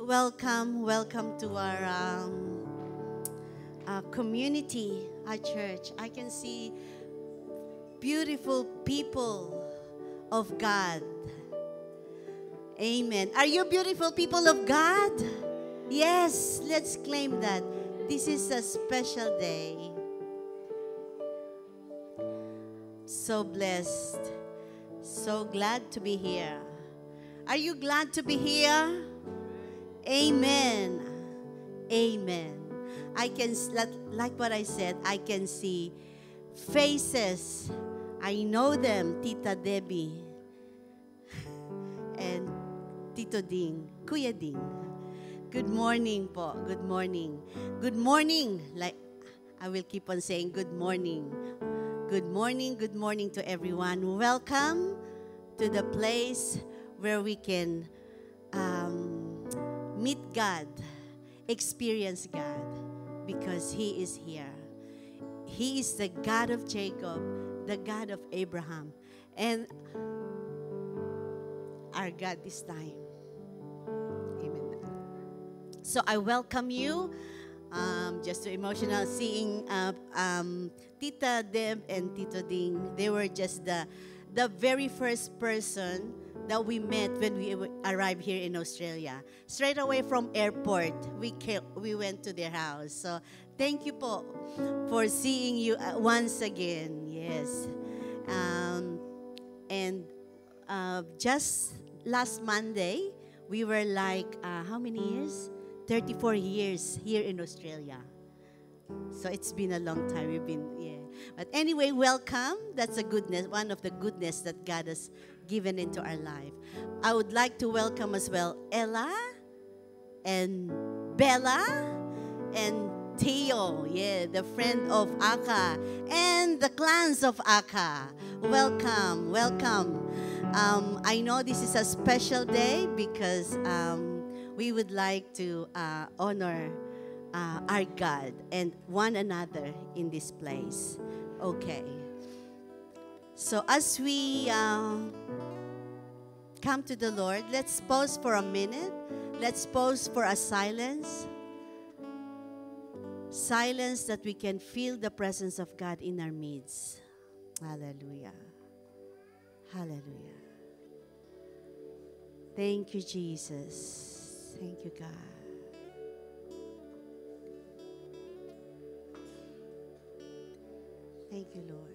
Welcome to our community, our church. I can see beautiful people of God. Amen. Are you beautiful people of God? Yes, let's claim that. This is a special day. So blessed. So glad to be here. Are you glad to be here? Amen. Amen. I can, like what I said, I can see faces. I know them, Tita Debbie and Tito Ding, Kuya Ding. Good morning po. Good morning. Good morning. Like I will keep on saying good morning. Good morning to everyone. Welcome to the place where we can meet God, experience God, because He is here. He is the God of Jacob, the God of Abraham, and our God this time. Amen. So I welcome you. Just so emotional seeing Tita Deb and Tito Ding. They were just the very first person that we met when we arrived here in Australia. Straight away from airport, we went to their house. So thank you po for seeing you once again. Yes. And just last Monday, we were like, how many years? 34 years here in Australia. So it's been a long time. We've been, yeah. But anyway, welcome. That's a goodness, one of the goodness that God has given into our life. I would like to welcome as well Ella and Bella and Theo, yeah, the friend of Aka, and the clans of Aka. Welcome, welcome. I know this is a special day because we would like to honor our God and one another in this place. Okay. So as we come to the Lord, let's pause for a minute. Let's pause for a silence. Silence that we can feel the presence of God in our midst. Hallelujah. Hallelujah. Thank you, Jesus. Thank you, God. Thank you, Lord.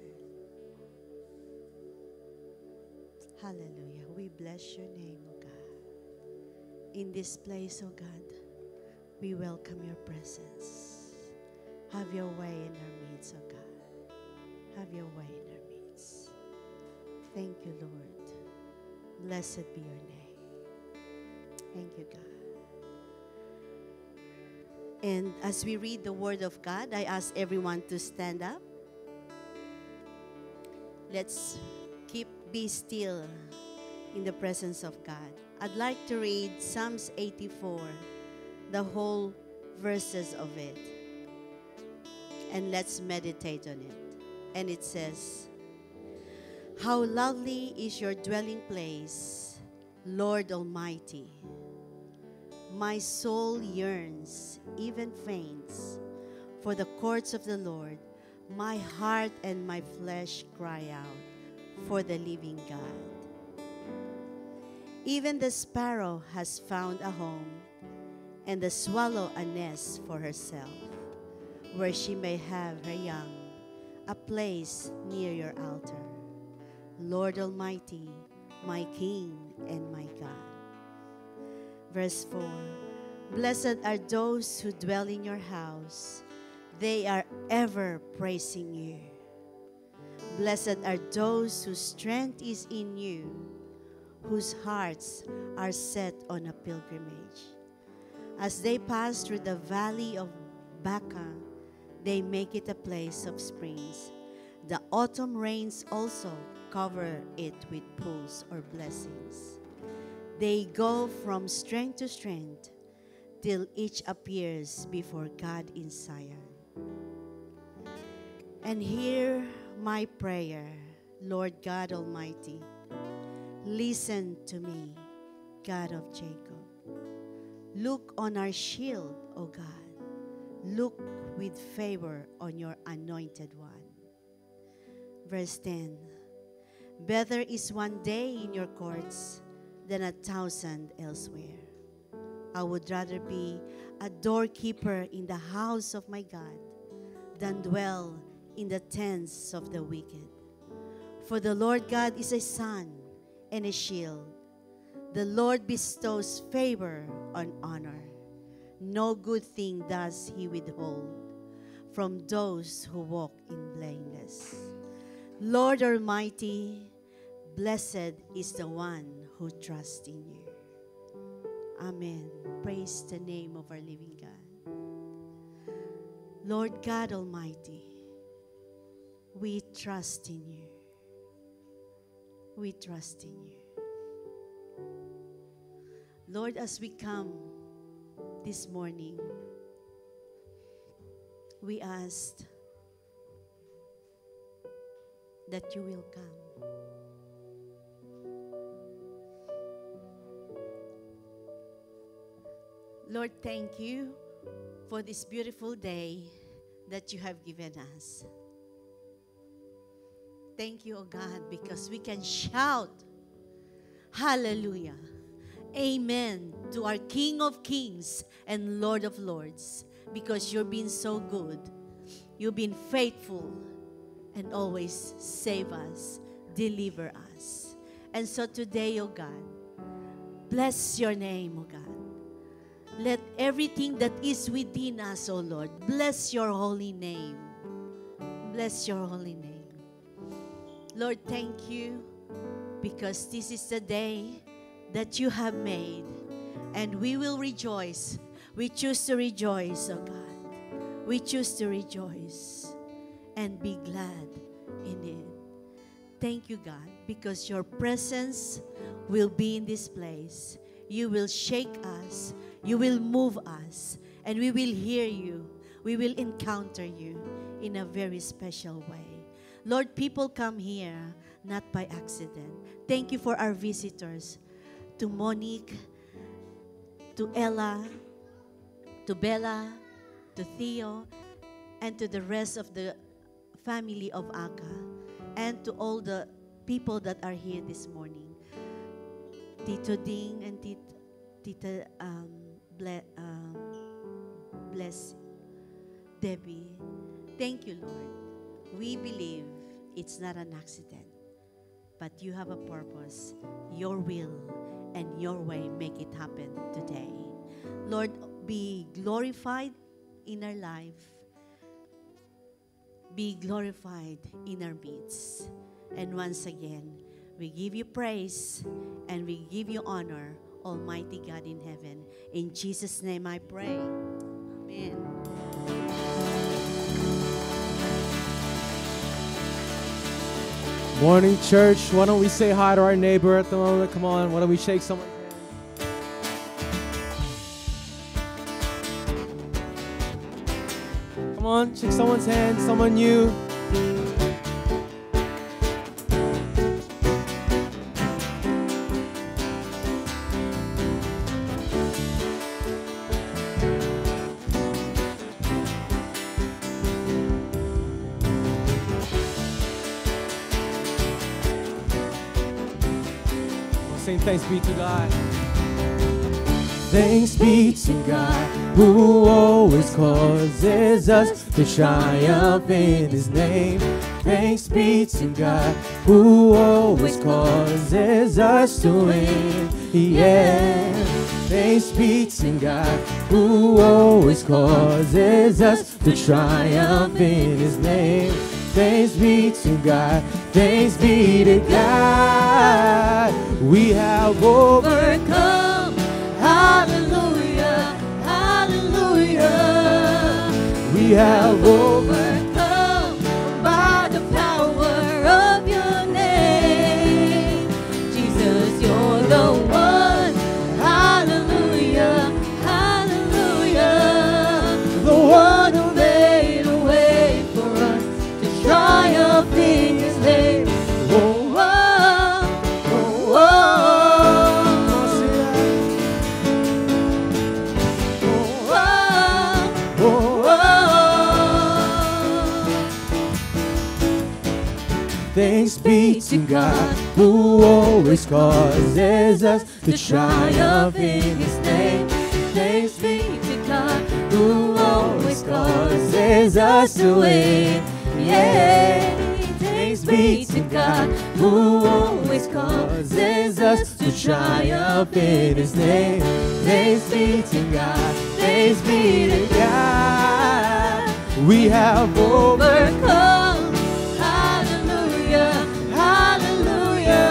Hallelujah. We bless your name, O God. In this place, O God, we welcome your presence. Have your way in our midst, O God. Have your way in our midst. Thank you, Lord. Blessed be your name. Thank you, God. And as we read the Word of God, I ask everyone to stand up. Let's be still in the presence of God. I'd like to read Psalms 84, the whole verses of it. And let's meditate on it. And it says, "How lovely is your dwelling place, Lord Almighty. My soul yearns, even faints, for the courts of the Lord. My heart and my flesh cry out for the living God. Even the sparrow has found a home, and the swallow a nest for herself, where she may have her young, a place near your altar. Lord Almighty, my King and my God." Verse 4, "Blessed are those who dwell in your house. They are ever praising you. Blessed are those whose strength is in you, whose hearts are set on a pilgrimage. As they pass through the valley of Baca, they make it a place of springs. The autumn rains also cover it with pools or blessings. They go from strength to strength till each appears before God in Zion. And hear my prayer, Lord God Almighty. Listen to me, God of Jacob. Look on our shield, O God. Look with favor on your anointed one. Verse 10. Better is one day in your courts than 1,000 elsewhere. I would rather be a doorkeeper in the house of my God than dwell in the tents of the wicked. For the Lord God is a sun and a shield. The Lord bestows favor on honor. No good thing does he withhold from those who walk in blameless. Lord Almighty, blessed is the one who trusts in you. Amen. Praise the name of our living God. Lord God Almighty, we trust in you. We trust in you. Lord, as we come this morning, we ask that you will come. Lord, thank you for this beautiful day that you have given us. Thank you, O God, because we can shout, hallelujah, amen, to our King of Kings and Lord of Lords, because you've been so good. You've been faithful and always save us, deliver us. And so today, O God, bless your name, O God. Let everything that is within us, O Lord, bless your holy name. Bless your holy name. Lord, thank you because this is the day that you have made, and we will rejoice. We choose to rejoice, oh God. We choose to rejoice and be glad in it. Thank you, God, because your presence will be in this place. You will shake us. You will move us, and we will hear you. We will encounter you in a very special way. Lord, people come here not by accident. Thank you for our visitors, to Monique, to Ella, to Bella, to Theo, and to the rest of the family of Aka, and to all the people that are here this morning. Tito Ding and Tita Bless, Debbie. Thank you, Lord. We believe it's not an accident, but you have a purpose, your will, and your way. Make it happen today. Lord, be glorified in our life. Be glorified in our midst. And once again, we give you praise and we give you honor, Almighty God in heaven. In Jesus' name I pray. Amen. Morning, church. Why don't we say hi to our neighbor at the moment? Come on. Why don't we shake someone's hand? Come on, shake someone's hand. Someone new. Thanks be to God. Thanks be to God, who always causes us to triumph in His name. Thanks be to God, who always causes us to win. Yeah. Thanks be to God, who always causes us to triumph in His name. Thanks be to God, thanks be to God. We have overcome. Hallelujah, hallelujah. We have overcome by the power of your name. Jesus, you're the one. Hallelujah, hallelujah. The one who made a way for us to triumph in His name. Thanks be to God who always causes us to triumph in His name. Thanks be to God who always causes us to win. Yeah. Thanks be to God who always causes us to triumph in His name. Thanks be to God. Thanks be to God. We have overcome. Hallelujah. Hallelujah.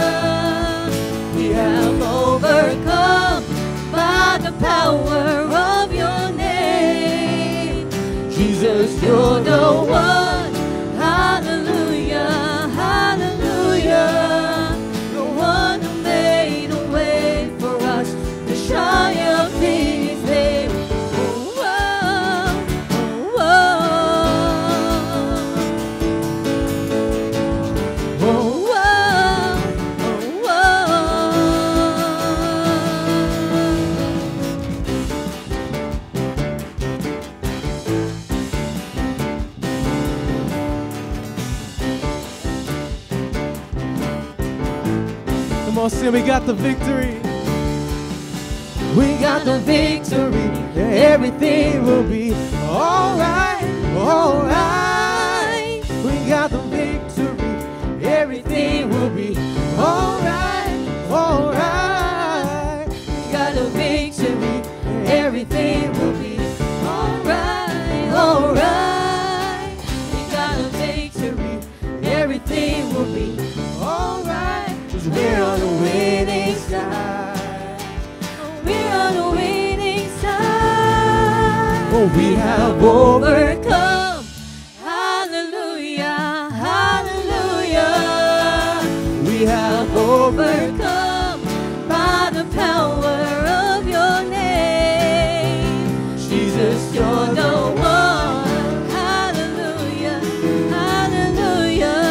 We have overcome by the power of your name. Jesus, you're the one. Hallelujah, hallelujah. The one who made a way for us to triumph in His name. Oh, oh, oh, oh, oh, Come on, Sam, we got the victory. We got the victory. Everything will be alright, alright. We got the victory. Everything will be alright, alright. We got the victory. Everything will be alright, alright. We got a victory. Everything will be alright. 'Cause we're on the winning side. We're on the winning side. Oh, we have overcome. Hallelujah, hallelujah. We have overcome by the power of your name. Jesus, you're the one. Hallelujah, hallelujah.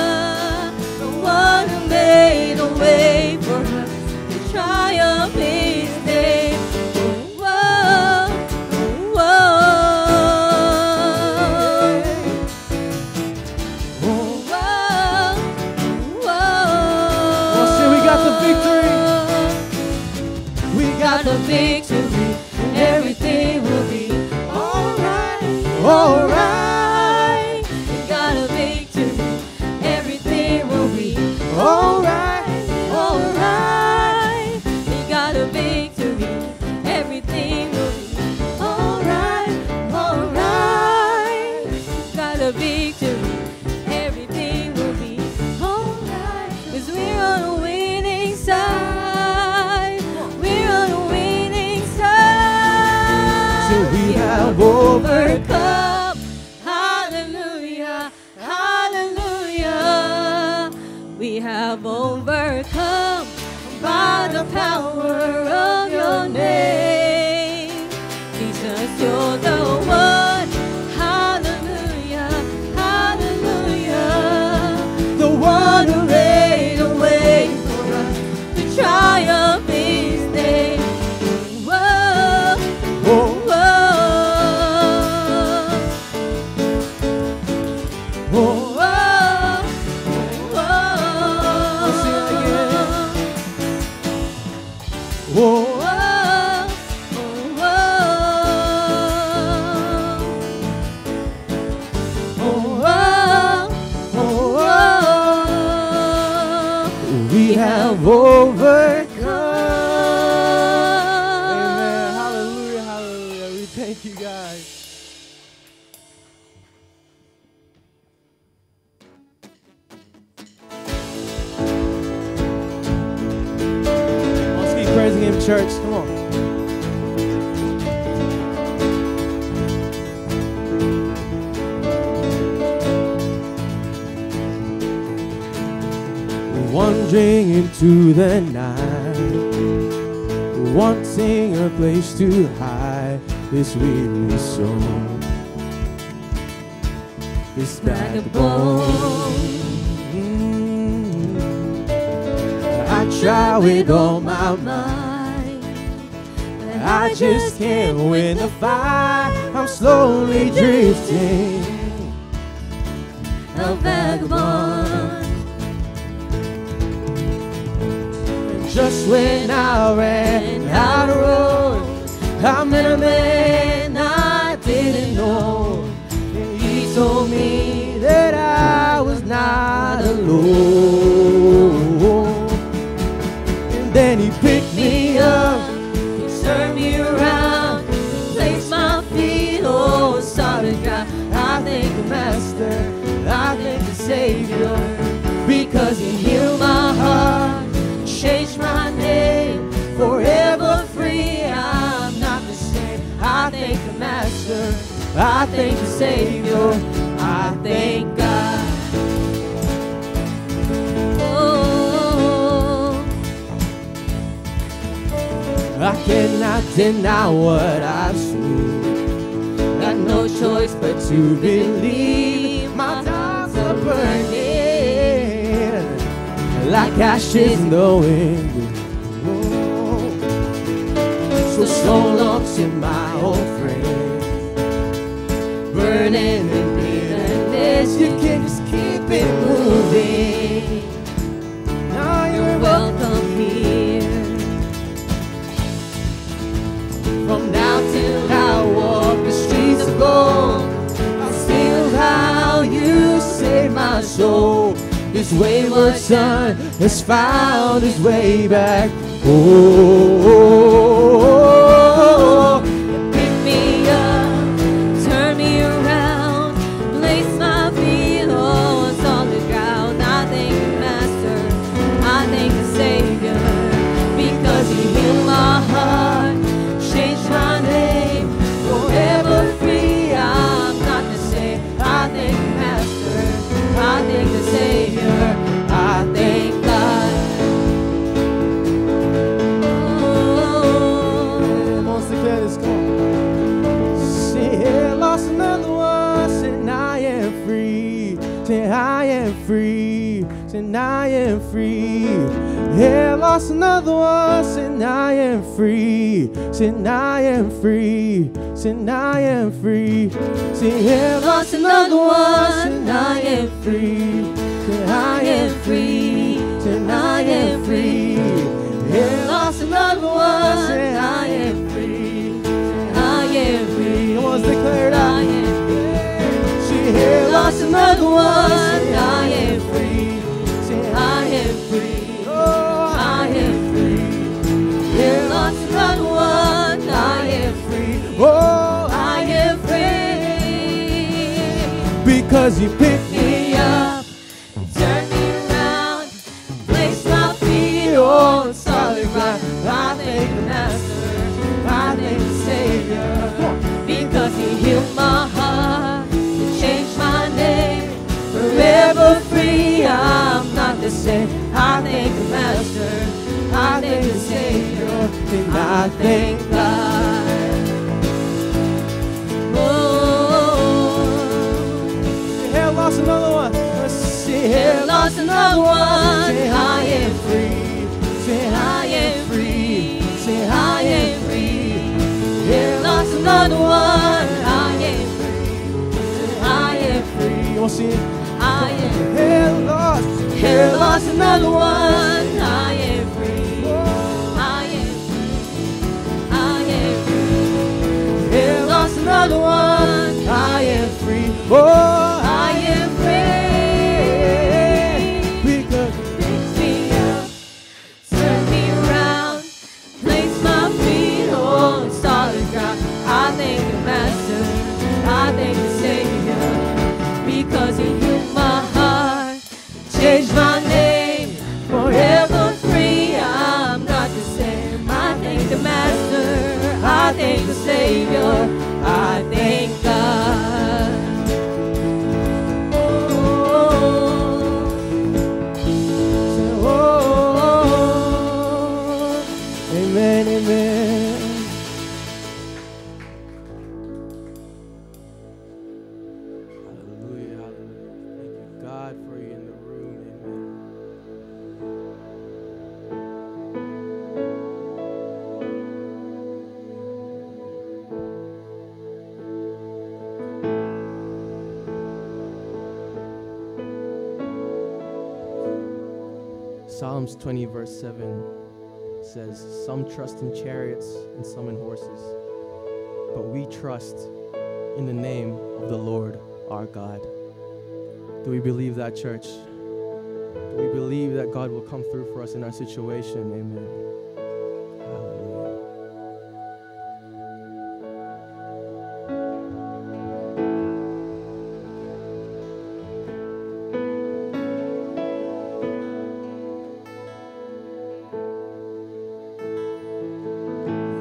The one who made a way for us to triumph in His name. Whoa, whoa, whoa, whoa. Oh, see, we got the victory. We got the victory. Everything will be alright, alright. We got a victory. Everything will be alright, alright. We got a victory. Everything will be alright, alright. We got a victory. Everything will be alright. 'Cause we're on the winning side. We're on the winning side. So we have overcome. Hallelujah, hallelujah. We have overcome by the power of your name. Jesus, you're the one. Hallelujah, hallelujah. The one who made a way for us to triumph in His name. Whoa, whoa, whoa, whoa. Let's sing it again. Whoa, we have overcome. Amen. Hallelujah, hallelujah. We thank you, guys. Let's keep praising Him, church. Come on. Wandering into the night, wanting a place to hide this weary soul, this vagabond. I try with all my might, but I just can't win the fight. I'm slowly drifting, a vagabond. Just when I ran out of road, I met a man I didn't know. And he told me that I was not alone. And then he picked me up, he turned me around, placed my feet on solid ground. I thank the Master, I thank the Savior, because he healed my heart, changed my name, forever free. I'm not the same. I thank the Master, I thank the Savior, I thank God. Oh, I cannot deny what I've seen. Got no choice but to believe. My doubts are burning like ashes in the wind. So long to my old friends, burning in bitterness. You can just keep it moving. Now you're welcome here. From now till I walk the streets of gold, I'll sing how you saved my soul. This wayward son has found his way back. Oh, pick me up, turn me around, place my feet on solid ground. I thank the Master, I thank the Savior, because he healed my heart, changed my name, forever free. I'm not the same. I thank the Master, I thank the Savior, I thank God. Let's declare this, come on. Say, lost another one, say, I am free. Say, I am free. Say, I am free. Yeah, lost another one, say, I am free. Say, I am free. Say, I am free. Say, yeah, lost another one, say, I am free. Say, I am free. Say, I am free. Yeah, lost another one, say, I am free. Say, I am free. Come on, let's declare it out. I am free. She here lost another one, say, I am free. Say, I am free. Oh, I am free. Here lost another one, I am free. Oh, I am free. Because you picked me up, turned me around, placed my feet on solid ground. I thank the Master, I thank the Savior, because he healed my heart, he changed my name, forever free. I'm not the same. I thank the Master, I thank the Savior, and I thank God. Oh, lost another one. Say, here lost another one. Say, I am free. Say, I am free. Say, I am free. Here lost another one. I am free. Say, I am free. You want to see it? I am free. Here lost another one. I am free. I am free. I am free. Here lost another one. I am free. Oh. Because he healed my heart, changed my name, forever free. I'm not the same. I thank the Master, I thank the Savior, I thank God. Oh, amen, amen. Psalms 20 verse 7. says, some trust in chariots and some in horses, but we trust in the name of the Lord our God. Do we believe that, church? Do we believe that God will come through for us in our situation? Amen. Hallelujah.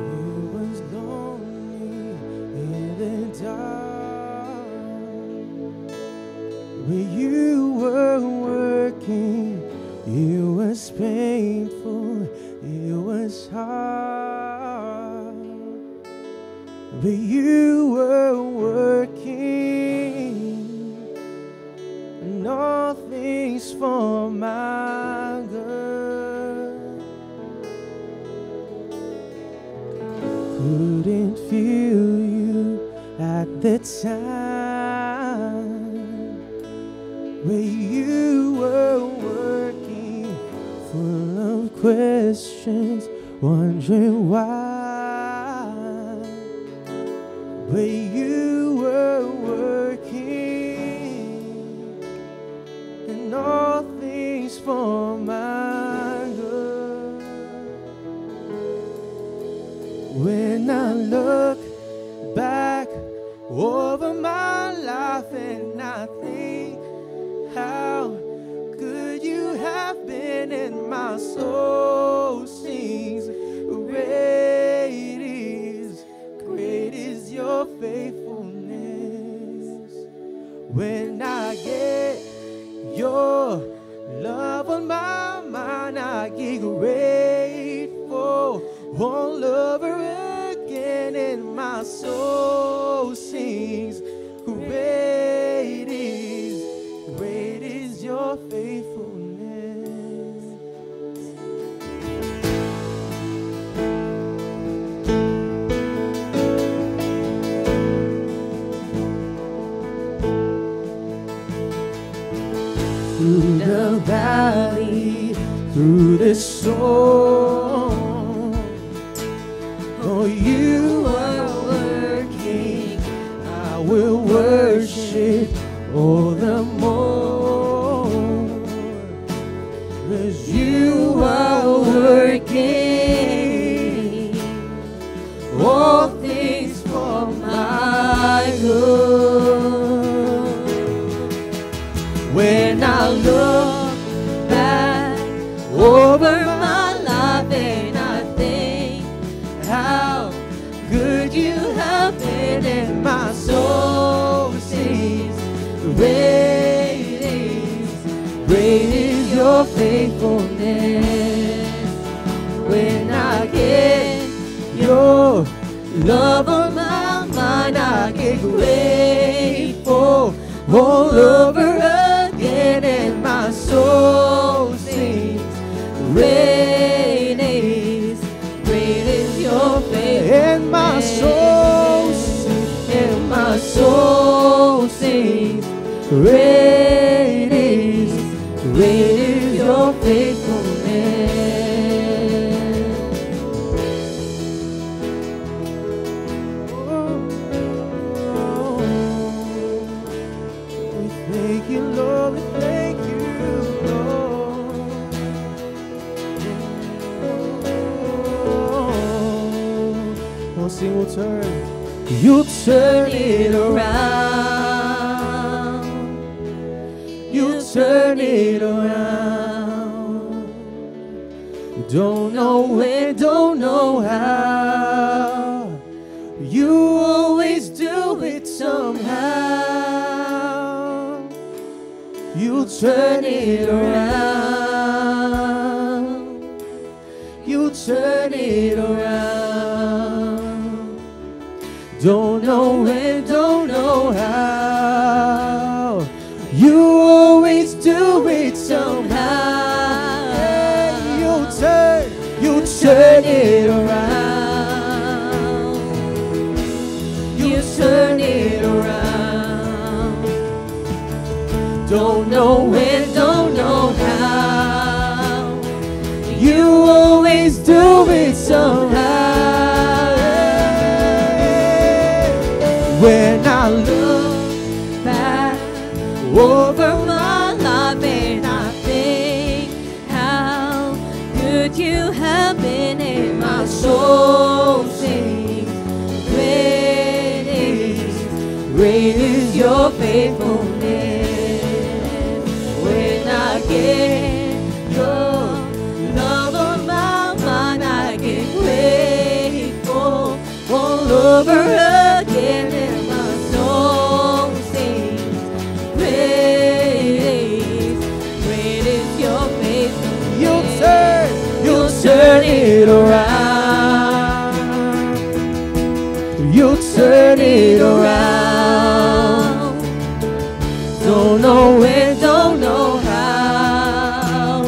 It was lonely in the dark, where you were working. It was painful, it was hard, but you were working, and all things for my good. Couldn't feel you at the time, where you were working, full of questions, wondering why. But you were working, and all things for my good. When I look back over my life and I think how good you have been, and my soul sings, great is your faithfulness. When I get your love on my mind, I get grateful all over again, and my soul sings, great is your faithfulness. Through the valley, through the storm, oh, you are working. I will worship all the more, 'cause you are working all things for my good. When I look back over my life and I think how good you have been, and my soul sings, great is your faithfulness. When I get your love on my mind, I get grateful all over again, and my soul sings, great is your faithfulness. And my soul sings, great is your faithfulness. We thank you, Lord, we thank you, Lord. One single turn, you turn it around. You turn it around. Don't know when, don't know how. You always do it somehow. You turn it around. You turn it around. Don't know when, don't know how. You always do it somehow. You turn it around. You turn it around. Don't know when, don't know how. You always do When I look back over my life and I think how good you have been, and my soul sings, great is your faithfulness. When I get your love on my mind, I get grateful all over again, and my soul sings, great is your faithfulness. You'll turn it around. You'll turn it around. Don't know when, don't know how.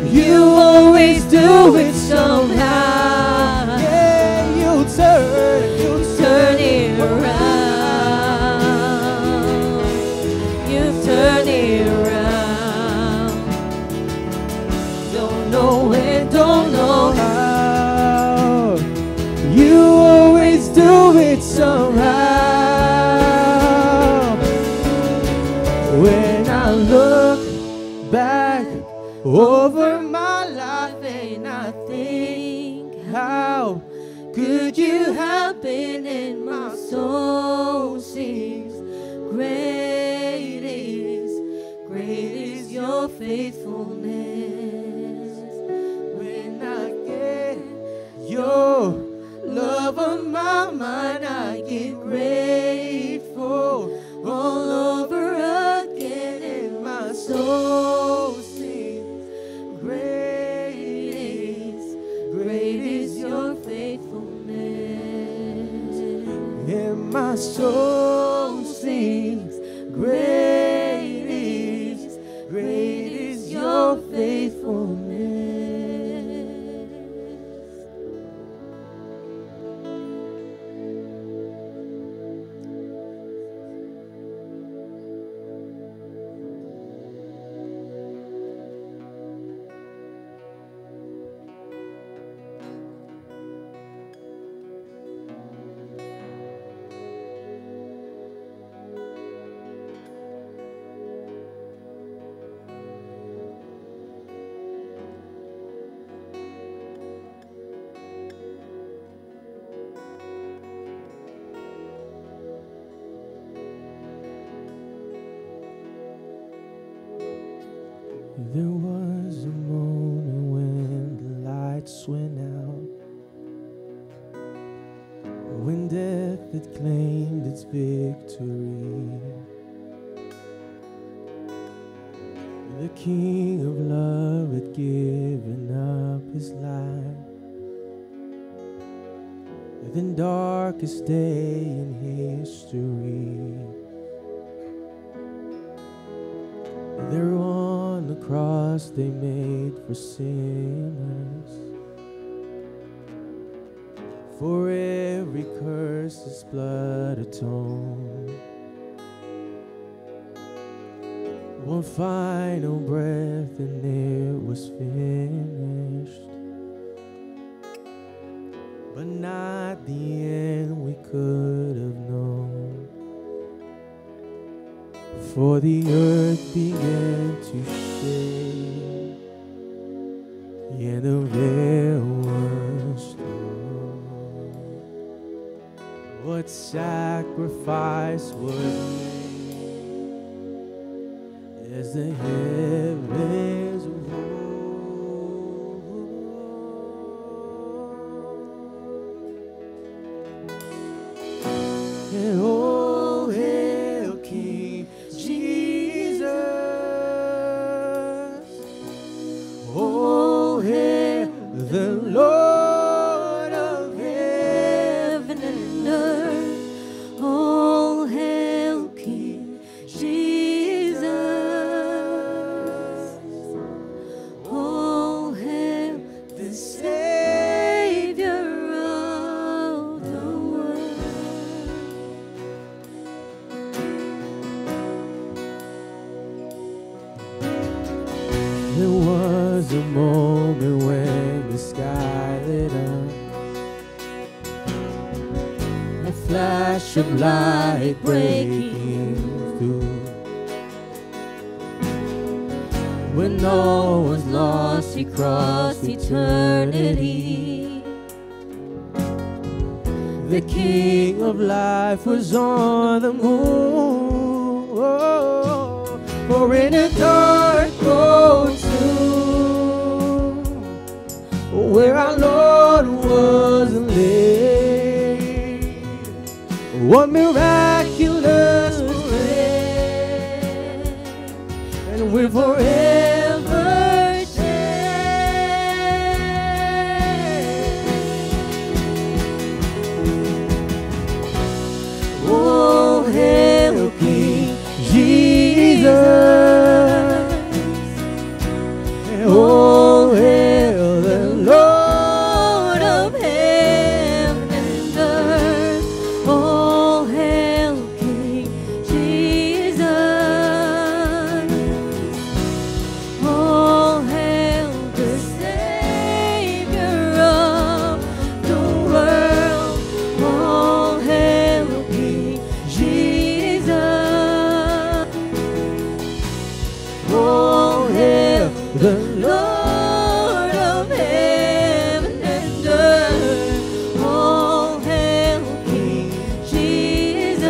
You always do it somehow. Yeah, you'll turn it around. You turn it around. Don't know when, don't know how. You always do it somehow. When I look back over my life and I think how good you have been, and my soul sings, great is your faithfulness. When I get your love on my mind, I get grateful all over again, and my soul sings, great is your faithfulness. And my soul sings, great is your faithfulness. There was a moment when the lights went out, when death had claimed its victory. The King of Love had given up his life. The darkest day in history, there on the cross they made for sinners. For every curse his blood atoned. One final breath and it was finished. But not the end we could have known. For the earth began to shake, and the veil was torn. What sacrifice was made as the heavens rolled, and oh, hail King Jesus, oh, hail the Lord of heaven and earth, oh, hail King Jesus, oh, hail the Savior of the world. There was a moment when the sky lit up. I flash of light breaking through. When all was lost, He crossed eternity. The King of life was on the move. Oh, for in a dark cold tomb, where our Lord was laid, what miraculous grace, and we're forever changed. Oh, hail King Jesus. Oh, hail the Lord of heaven and earth. Oh, hail King Jesus. Oh, hail the Savior of the world. Oh, hail King Jesus. Oh, hail the Lord of heaven and earth. Oh, hail King Jesus.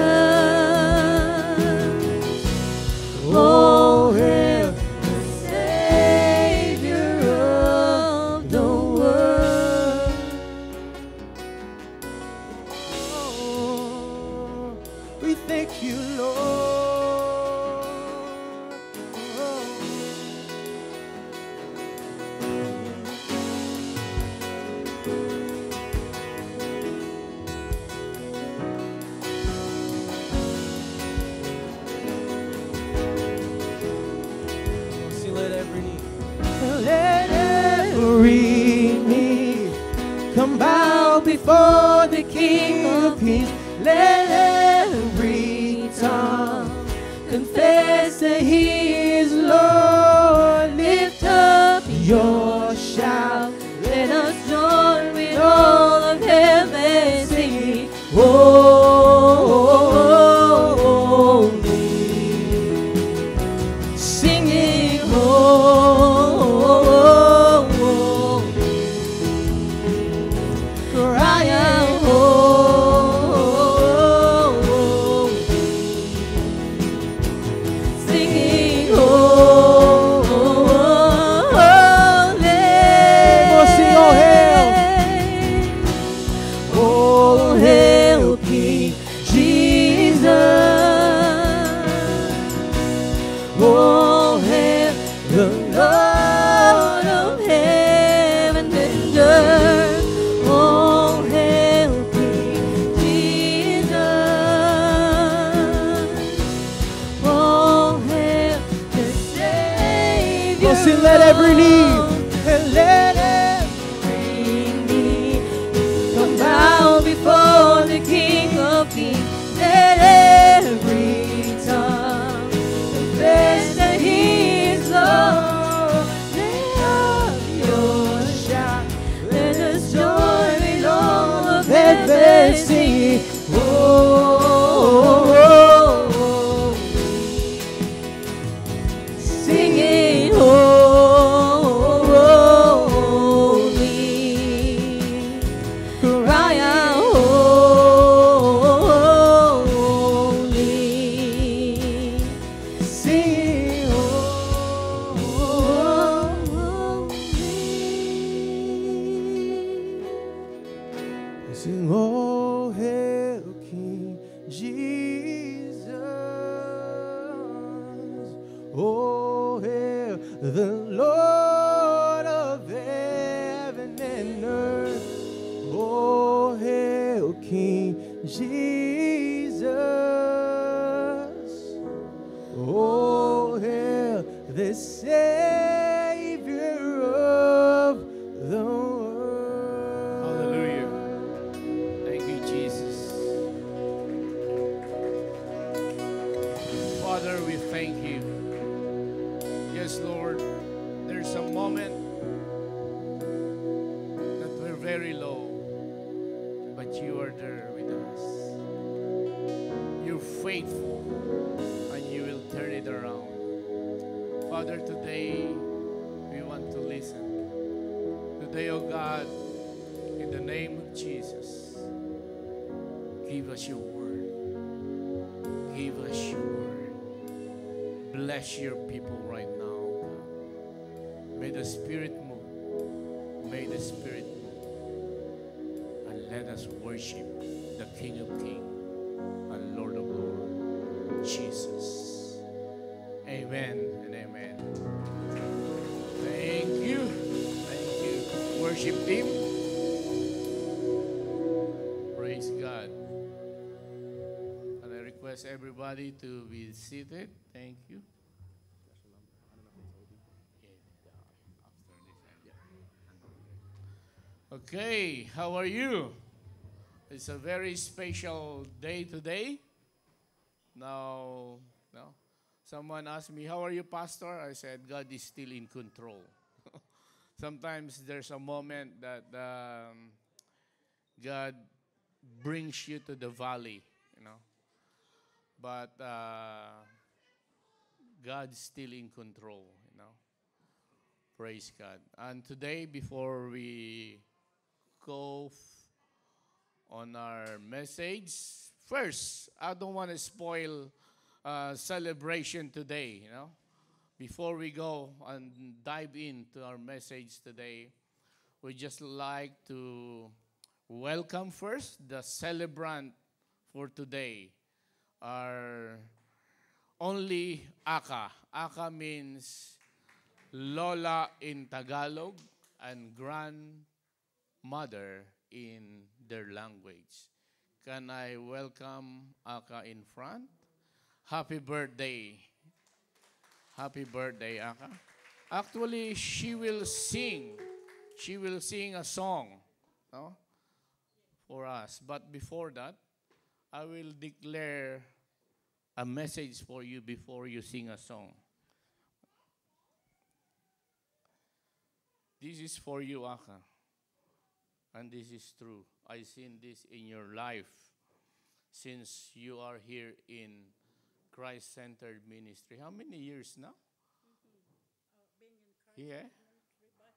Oh, hail the Savior of the world. Oh, we thank you, Lord. Oh. Sing, let every knee, let every knee come bow before the King of Kings. Let every tongue confess that He is Lord. Lift up your shout. Let us join with all of heaven singing. Holy, singing holy, cry out holy, singing holy. Sing, oh hail, oh hail King Jesus. Oh, hail the Lord of heaven and earth. Oh, hail King Jesus. Oh, hail the Savior. Oh, sing, let every knee, and let every knee come bow before the King of Kings. Let every tongue confess that He is Lord. Lift up your shout. Let us join with all of heaven singing. Oh, singing holy, cry out holy, singing holy. Sing, oh, hail King Jesus. Oh, hail the Lord of heaven and earth. Oh, hail King Jesus. Oh, hail the Savior of the world. Hallelujah. Thank you, Jesus. Father, we thank you. Yes, Lord, there's a moment that we're very low, but you are there with us. faithful and you will turn it around. Father, today we want to listen. Today, oh God, in the name of Jesus, give us your word. Give us your word. Bless your people right now, God. May the Spirit move. May the Spirit move. And let us worship the King of Kings and Lord of Lords, Jesus. Amen and amen. Thank you. Thank you. Worship team. Praise God. And I request everybody to be seated. Thank you. Okay, how are you? It's a very special day today. Now, someone asked me, how are you, Pastor? I said, God is still in control. Sometimes there's a moment that God brings you to the valley, but God's still in control, Praise God. And today, before we go on our message, first, I don't want to spoil celebration today, Before we go and dive into our message today, we just like to welcome first the celebrant for today, our only Aka. Aka means Lola in Tagalog and grandmother in their language. Can I welcome Aka in front? Happy birthday. Happy birthday, Aka. Actually, she will sing. She will sing a song, for us. But before that, I will declare a message for you before you sing a song. This is for you, Aka. And this is true. I've seen this in your life since you are here in Christ-centered ministry. How many years now? Being in Christ Yeah. ministry by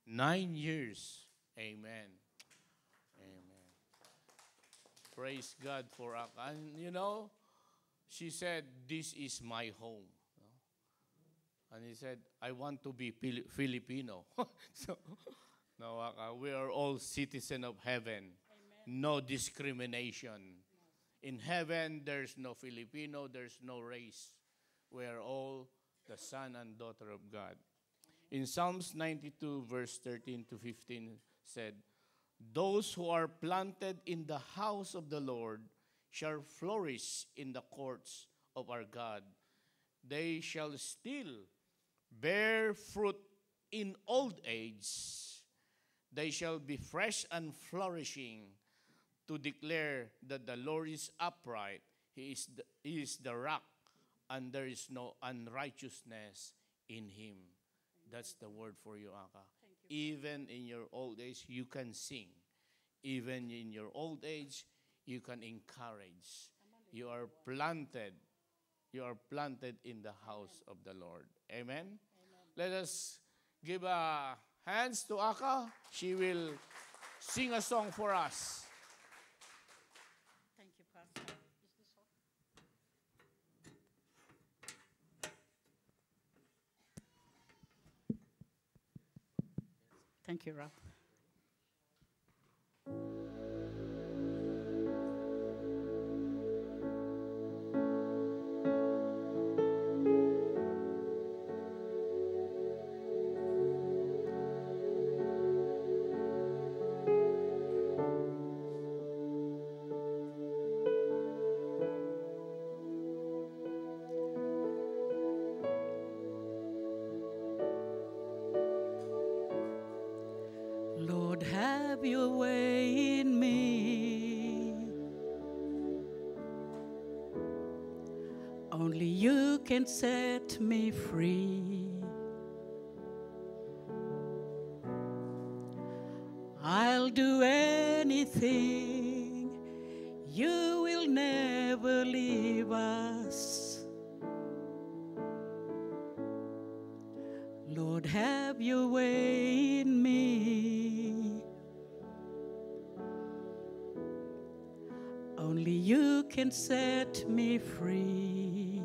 9 years. Amen. Amen. Praise God for Aka. And she said, this is my home. And he said, I want to be Filipino. So, no, Aka, we are all citizens of heaven. Amen. No discrimination. In heaven, there's no Filipino, there's no race. We are all the son and daughter of God. In Psalms 92, verse 13 to 15 said, those who are planted in the house of the Lord shall flourish in the courts of our God. They shall still bear fruit in old age. They shall be fresh and flourishing to declare that the Lord is upright. He is the rock, and there is no unrighteousness in him. That's the word for you, Aka. Even in your old age, you can sing. Even in your old age, you can encourage. You are planted. You are planted in the house of the Lord. Amen? Amen. Let us give a hands to Aka. She will sing a song for us. Thank you, Pastor. Is this on? Thank you, Rob. Lord, have your way in me. Only you can set me free. I'll do anything. You will never have your way in me. Only you can set me free.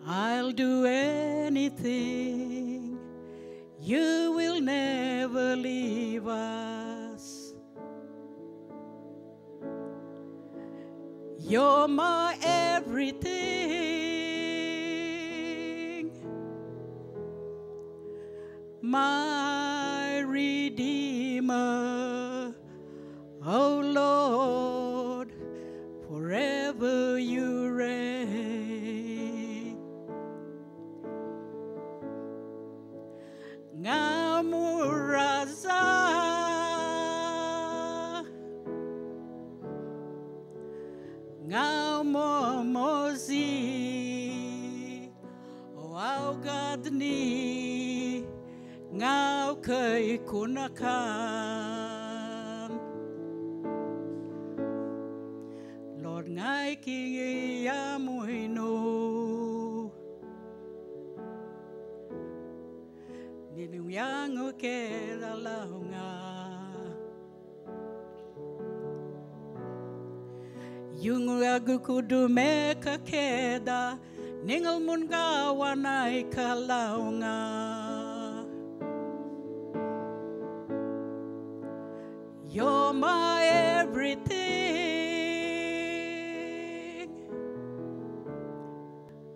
I'll do anything. You will never leave us. You're my everything, my Redeemer. Oh Lord, forever you reign. Ngamuraza, ngamomozi, wow God ni, ngaw kay kunakan. Lord ngay kingiyamoy no, ninuyang ukeralaw nga. Yung agukudume kakeda, ningal mun gawanay kalaw nga. You're my everything,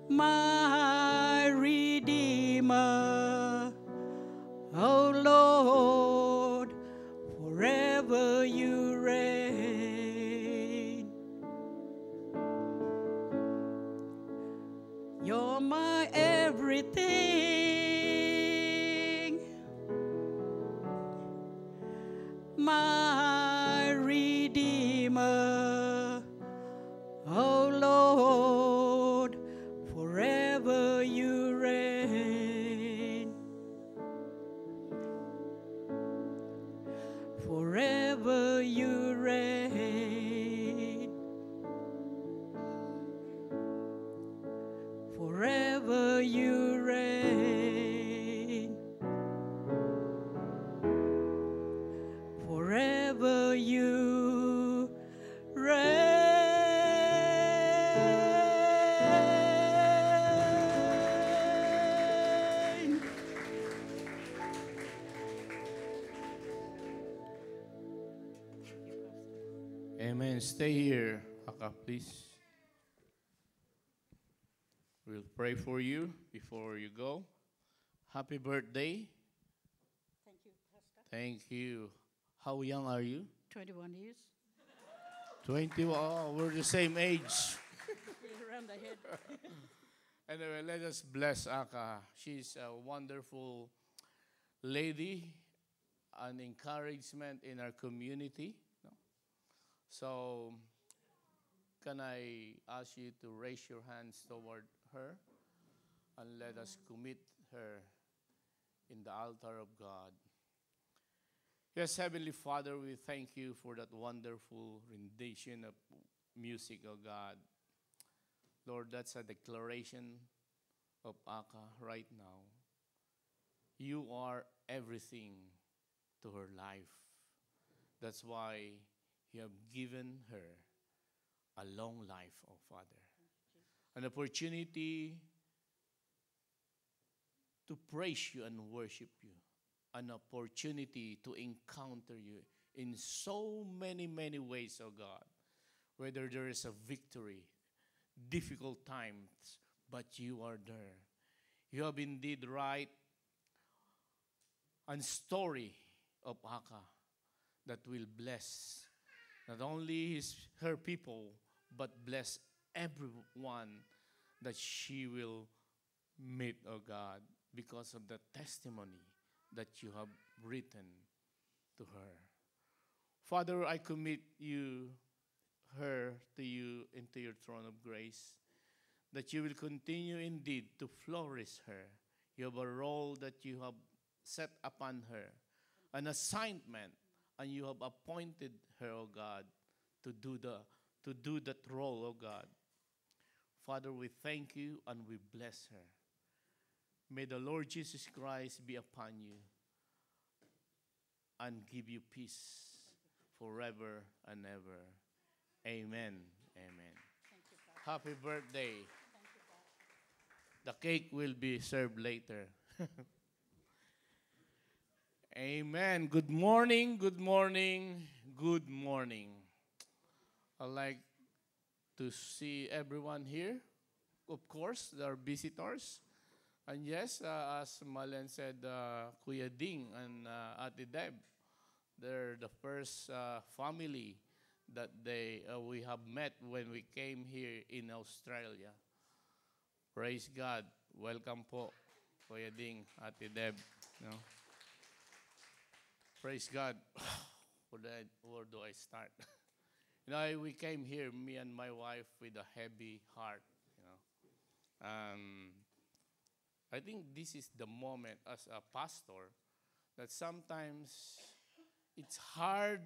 my Redeemer. Oh Lord, forever you reign. You're my everything, my Redeemer. Oh Lord, forever you reign. Forever you reign. Forever you reign. Forever you reign. Amen. Stay here, Aka, please. We'll pray for you before you go. Happy birthday. Thank you, Pastor. Thank you. How young are you? 21 years. 20. Oh, we're the same age. Around the head. Anyway, let us bless Aka. She's a wonderful lady, an encouragement in our community. No? So, can I ask you to raise your hands toward her and let us commit her in the altar of God. Yes, Heavenly Father, we thank you for that wonderful rendition of music, oh God. Lord, that's a declaration of Aka right now. You are everything to her life. That's why you have given her a long life, oh Father. An opportunity to praise you and worship you. An opportunity to encounter you in so many, many ways, oh God. Whether there is a victory, difficult times, but you are there. You have indeed write a story of Aka that will bless not only her people, but bless everyone that she will meet, oh God, because of the testimony that you have written to her. Father, I commit her to you into your throne of grace, that you will continue indeed to flourish her. You have a role that you have set upon her, an assignment, and you have appointed her, oh God, to do that role, oh God. Father, we thank you and we bless her. May the Lord Jesus Christ be upon you and give you peace forever and ever. Amen. Amen. Happy birthday. The cake will be served later. Amen. Good morning, good morning, good morning. I'd like to see everyone here. Of course, there are visitors. And yes, as Malen said, Kuya Ding and Ate Deb, they're the first family that we have met when we came here in Australia. Praise God. Welcome po, Kuya Ding, Ate Deb. No? Praise God. Where do I start? We came here, me and my wife, with a heavy heart. I think this is the moment as a pastor that sometimes it's hard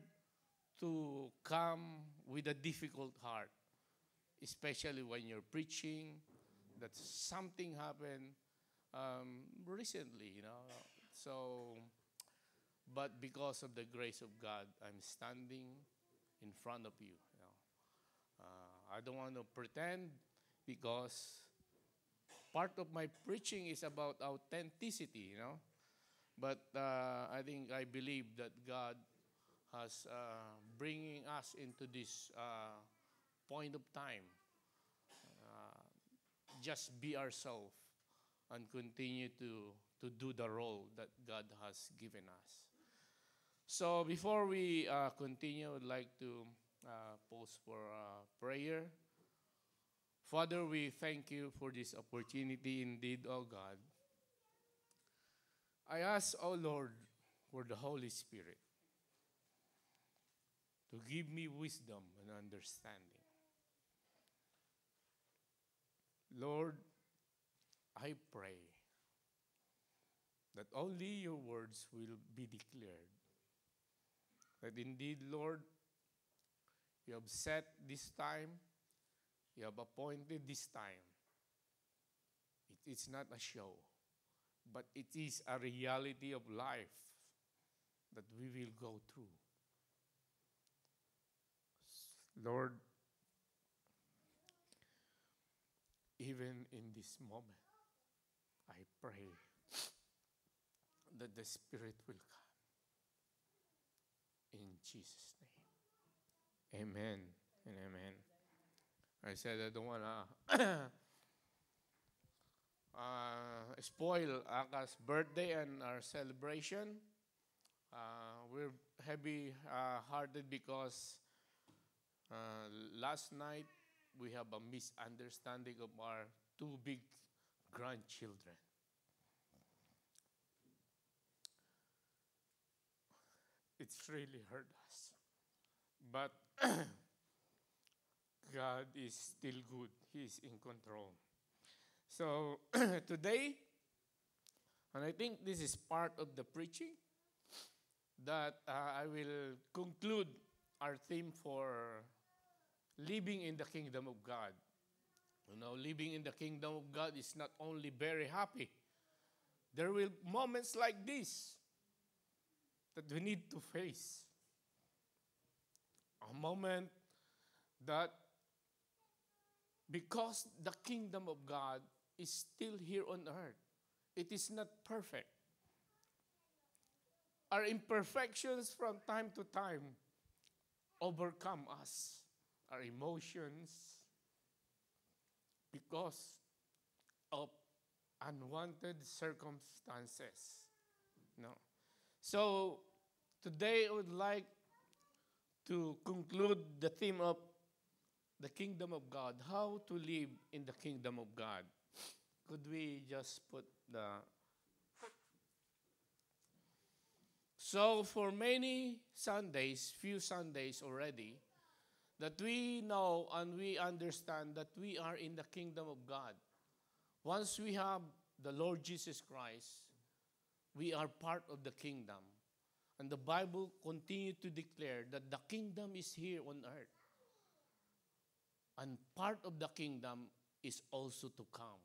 to come with a difficult heart, especially when you're preaching, that something happened recently, but because of the grace of God, I'm standing in front of you. I don't want to pretend, because part of my preaching is about authenticity, But I believe that God has bringing us into this point of time. Just be ourselves and continue to do the role that God has given us. So before we continue, I'd like to pause for prayer. Father, we thank you for this opportunity indeed, oh God. I ask, oh Lord, for the Holy Spirit to give me wisdom and understanding. Lord, I pray that only your words will be declared. That indeed, Lord, you have set this time, you have appointed this time. It is not a show, but it is a reality of life that we will go through. Lord, even in this moment, I pray that the Spirit will come. In Jesus' name. Amen and amen. I said I don't want to spoil Aka's birthday and our celebration. We're heavy-hearted because last night we have a misunderstanding of our two big grandchildren. It's really hurt us. But God is still good. He is in control. So today, and I think this is part of the preaching, that I will conclude our theme for living in the kingdom of God. Living in the kingdom of God is not only very happy. There will be moments like this that we need to face. A moment that because the kingdom of God is still here on earth, it is not perfect. Our imperfections from time to time overcome us, our emotions, because of unwanted circumstances. So today I would like to conclude the theme of the kingdom of God, how to live in the kingdom of God. Could we just put the... So for many Sundays, few Sundays already, that we know and we understand that we are in the kingdom of God. Once we have the Lord Jesus Christ, we are part of the kingdom. And the Bible continues to declare that the kingdom is here on earth. And part of the kingdom is also to come.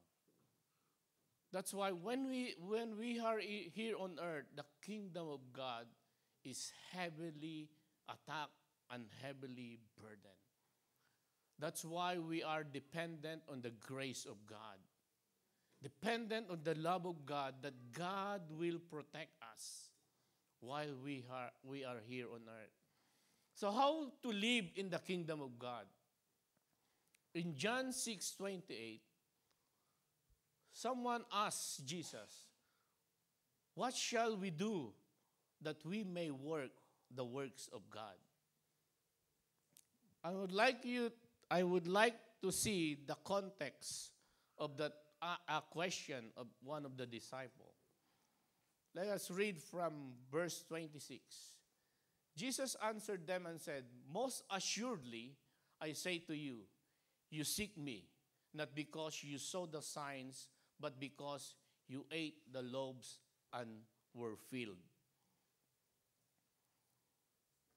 That's why when we are here on earth, the kingdom of God is heavily attacked and heavily burdened. That's why we are dependent on the grace of God. Dependent on the love of God, that God will protect us while we are here on earth. So how to live in the kingdom of God? In John 6:28, someone asked Jesus, "What shall we do that we may work the works of God?" I would like to see the context of that question of one of the disciples. Let us read from verse 26. Jesus answered them and said, "Most assuredly, I say to you, you seek me, not because you saw the signs, but because you ate the loaves and were filled."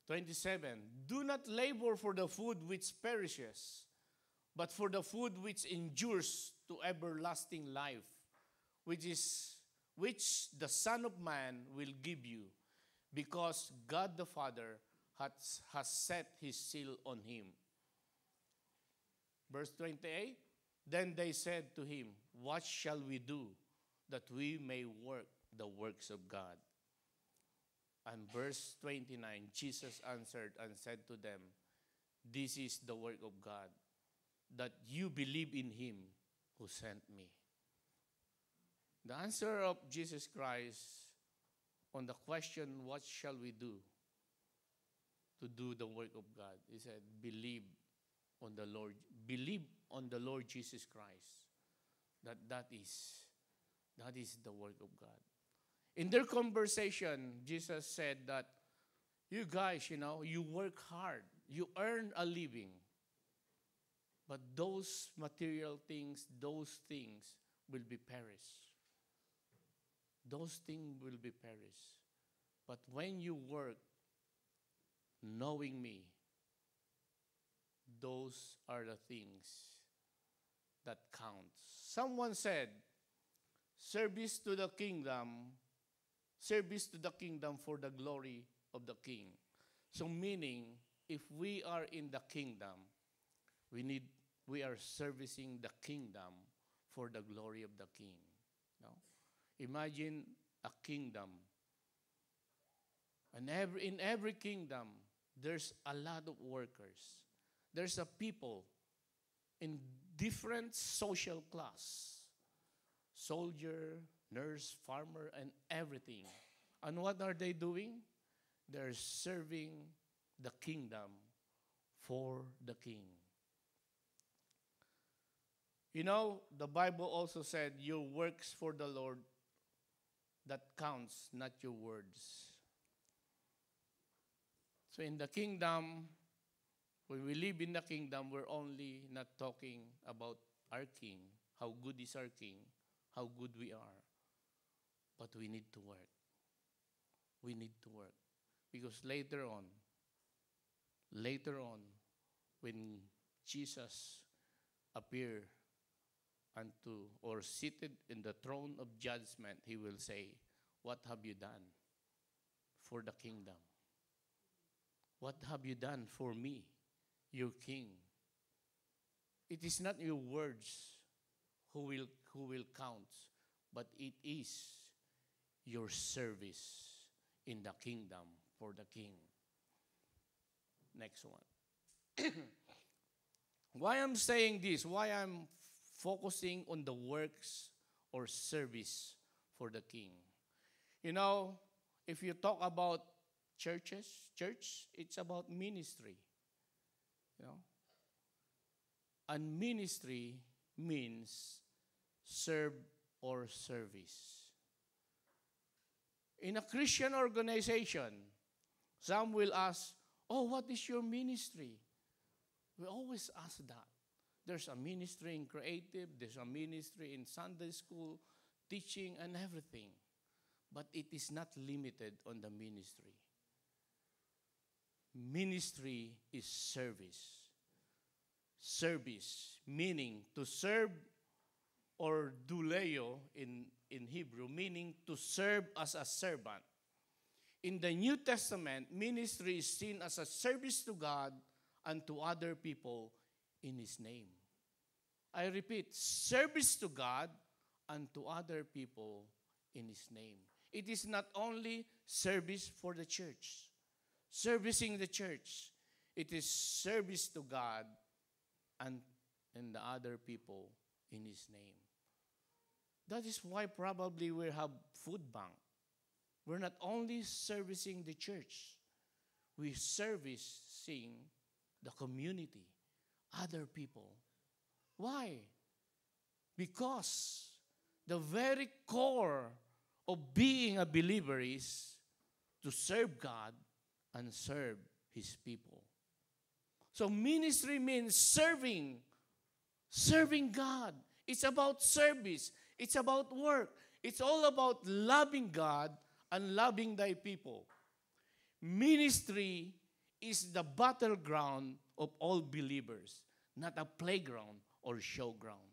27, "Do not labor for the food which perishes, but for the food which endures to everlasting life, which the Son of Man will give you, because God the Father has set his seal on him." Verse 28, "Then they said to him, 'What shall we do that we may work the works of God?' And verse 29, Jesus answered and said to them, 'This is the work of God, that you believe in him who sent me.'" The answer of Jesus Christ on the question, what shall we do to do the work of God? He said, believe on the Lord Jesus Christ. That is the work of God. In their conversation, Jesus said that, "You guys, you work hard, you earn a living, but those material things, those things will be perished. Those things will be perished. But when you work, knowing me, those are the things that count." Someone said, service to the kingdom for the glory of the king. So meaning, if we are in the kingdom, we are servicing the kingdom for the glory of the king. No? Imagine a kingdom. And in every kingdom, there's a lot of workers. There's a people in different social class. Soldier, nurse, farmer, and everything. And what are they doing? They're serving the kingdom for the king. The Bible also said, "Your works for the Lord, that counts, not your words." So in the kingdom, when we live in the kingdom, we're only not talking about our king, how good is our king, how good we are. But we need to work. We need to work. Because later on, when Jesus appear or seated in the throne of judgment, he will say, "What have you done for the kingdom? What have you done for me, your king?" It is not your words who will count, but it is your service in the kingdom for the king. Next one. Why I'm saying this, why I'm focusing on the works or service for the king. If you talk about church, it's about ministry. And ministry means serve or service. In a Christian organization, some will ask, "Oh, what is your ministry?" We always ask that. There's a ministry in creative, there's a ministry in Sunday school, teaching and everything. But it is not limited on the ministry. Ministry is service. service, meaning to serve, or douleo in Hebrew, meaning to serve as a servant. In the New Testament, ministry is seen as a service to God and to other people in His name. I repeat, service to God and to other people in His name. It is not only service for the church, servicing the church. It is service to God and the other people in His name. That is why probably we have food bank. We're not only servicing the church, we servicing the community, other people. Why? Because the very core of being a believer is to serve God and serve His people. So ministry means serving God. It's about service. It's about work. It's all about loving God and loving thy people. Ministry is the battleground of all believers, not a playground or showground.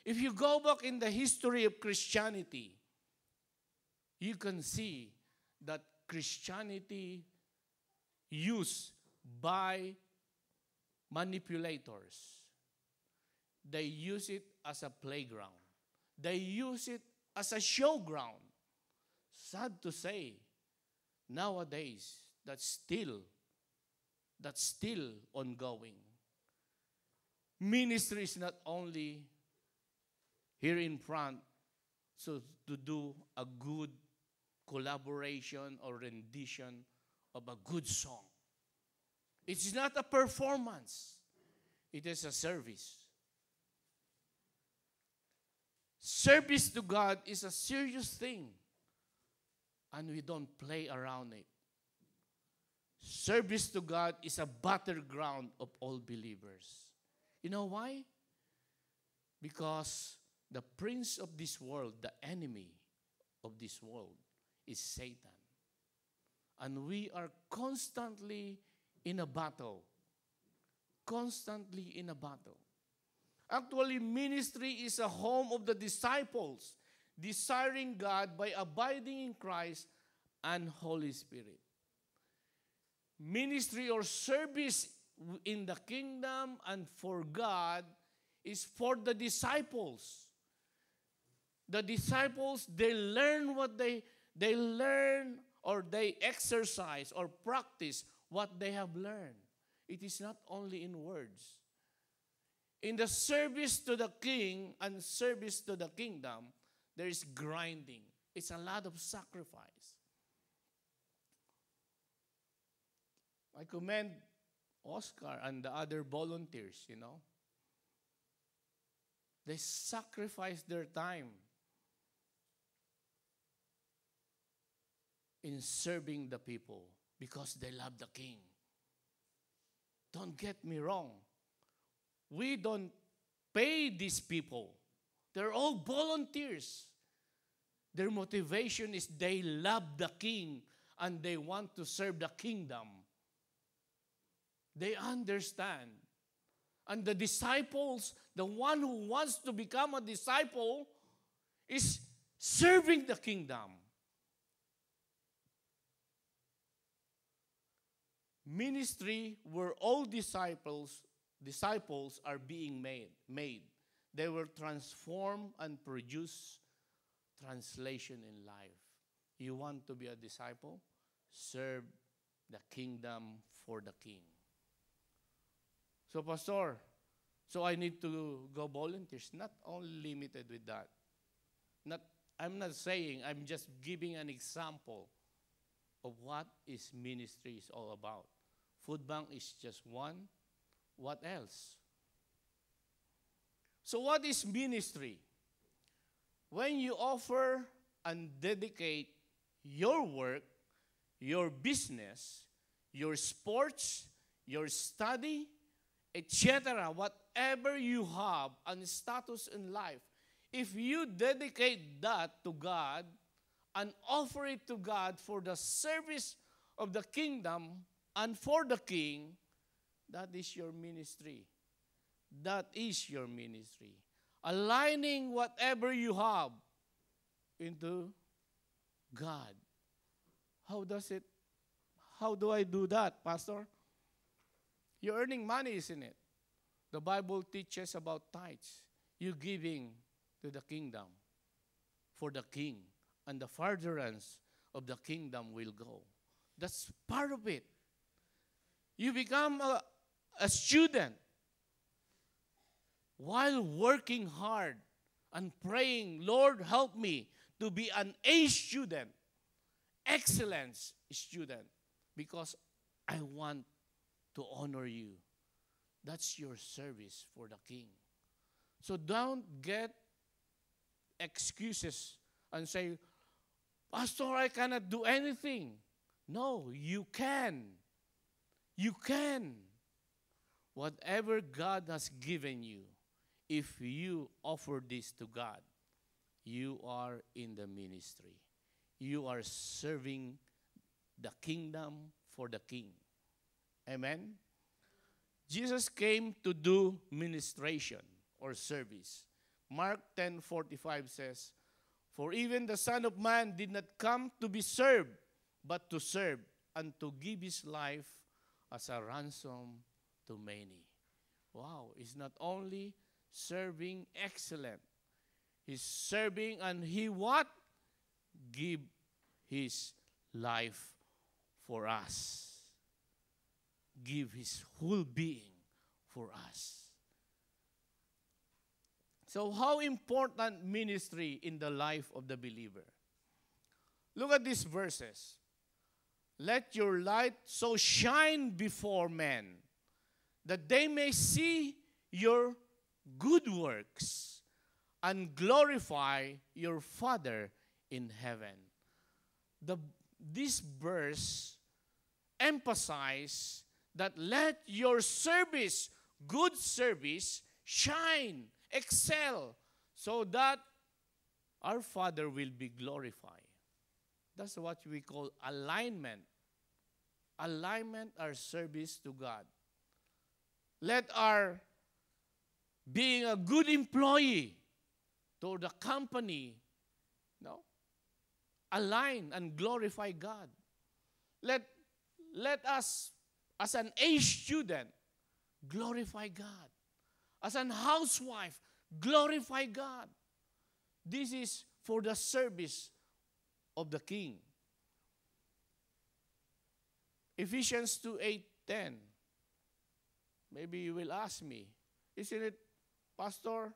If you go back in the history of Christianity, you can see that Christianity used by manipulators. They use it as a playground. They use it as a showground. Sad to say, nowadays, that's still ongoing. Ministry is not only here in front, so to do a good collaboration or rendition of a good song. It's not a performance. It is a service. Service to God is a serious thing, and we don't play around it. Service to God is a battleground of all believers. You know why? Because the prince of this world, the enemy of this world, is Satan. And we are constantly in a battle. Constantly in a battle. Actually, ministry is a home of the disciples, desiring God by abiding in Christ and Holy Spirit. Ministry or service in the kingdom and for God is for the disciples. The disciples, they learn what they learn, or they exercise or practice what they have learned. It is not only in words. In the service to the king and service to the kingdom, there is grinding. It's a lot of sacrifice. I commend Oscar and the other volunteers, They sacrifice their time in serving the people because they love the king. Don't get me wrong. We don't pay these people. They're all volunteers. Their motivation is they love the king and they want to serve the kingdom. They understand. And the disciples, the one who wants to become a disciple, is serving the kingdom. Ministry where all disciples are being made. They will transform and produce translation in life. You want to be a disciple? Serve the kingdom for the king. So, Pastor, I need to go volunteers. Not only limited with that. I'm not saying, I'm just giving an example of what is ministry is all about. Food bank is just one. What else? So what is ministry? When you offer and dedicate your work, your business, your sports, your study, etc., whatever you have and status in life, if you dedicate that to God and offer it to God for the service of the kingdom and for the king, that is your ministry. That is your ministry. Aligning whatever you have into God. How do I do that, Pastor? You're earning money, isn't it? The Bible teaches about tithes. You giving to the kingdom for the king, and the furtherance of the kingdom will go. That's part of it. You become a student while working hard and praying, Lord, help me to be an A student, excellence student, because I want to honor you. That's your service for the king. So don't get excuses and say, Pastor, I cannot do anything. No, you can. You can. Whatever God has given you, if you offer this to God, you are in the ministry. You are serving the kingdom for the king. Amen? Jesus came to do ministration or service. Mark 10:45 says, for even the Son of Man did not come to be served, but to serve and to give his life as a ransom to many. Wow, it's not only serving excellent. He's serving and he what? Give his life for us. Give his whole being for us. So how important ministry in the life of the believer? Look at these verses. Let your light so shine before men that they may see your good works and glorify your Father in heaven. This verse emphasizes that let your service, good service, shine, excel, so that our Father will be glorified. That's what we call alignment. Alignment our service to God. Let our being a good employee to the company, align and glorify God. Let us, as an A student, glorify God. As an housewife, glorify God. This is for the service of the King. Ephesians 2:8-10. Maybe you will ask me, isn't it, Pastor,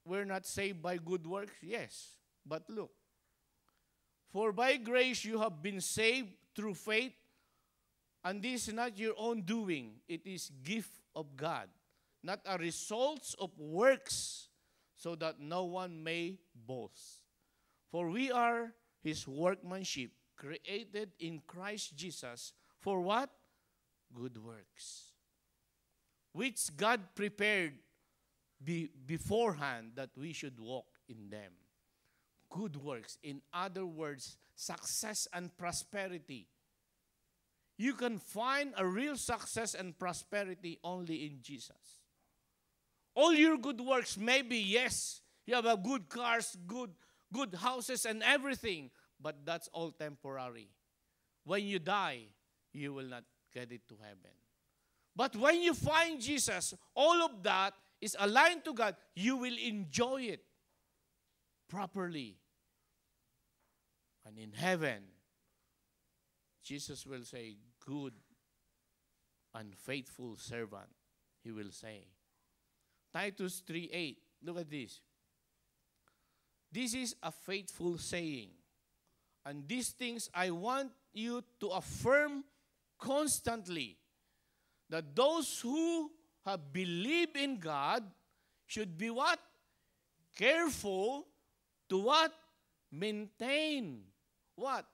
we're not saved by good works? Yes, but look. For by grace you have been saved through faith, and this is not your own doing. It is gift of God, not a result of works, so that no one may boast. For we are his workmanship, created in Christ Jesus, for what? Good works, which God prepared beforehand that we should walk in them. Good works. In other words, success and prosperity. You can find a real success and prosperity only in Jesus. All your good works, maybe, yes, you have a good cars, good houses and everything, but that's all temporary. When you die, you will not get it to heaven. But when you find Jesus, all of that is aligned to God, you will enjoy it properly. And in heaven, Jesus will say, good and faithful servant, he will say. Titus 3:8, look at this. This is a faithful saying, and these things I want you to affirm constantly, that those who have believed in God should be what? Careful to what? Maintain what?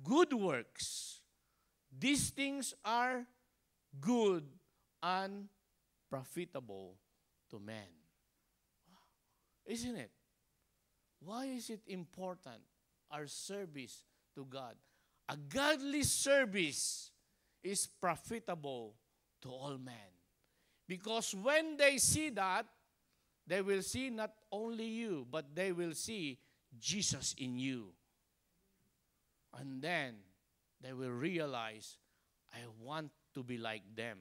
Good works. These things are good and profitable to men. Isn't it? Why is it important, our service to God? A godly service is profitable to all men. Because when they see that, they will see not only you, but they will see Jesus in you. And then they will realize, I want to be like them.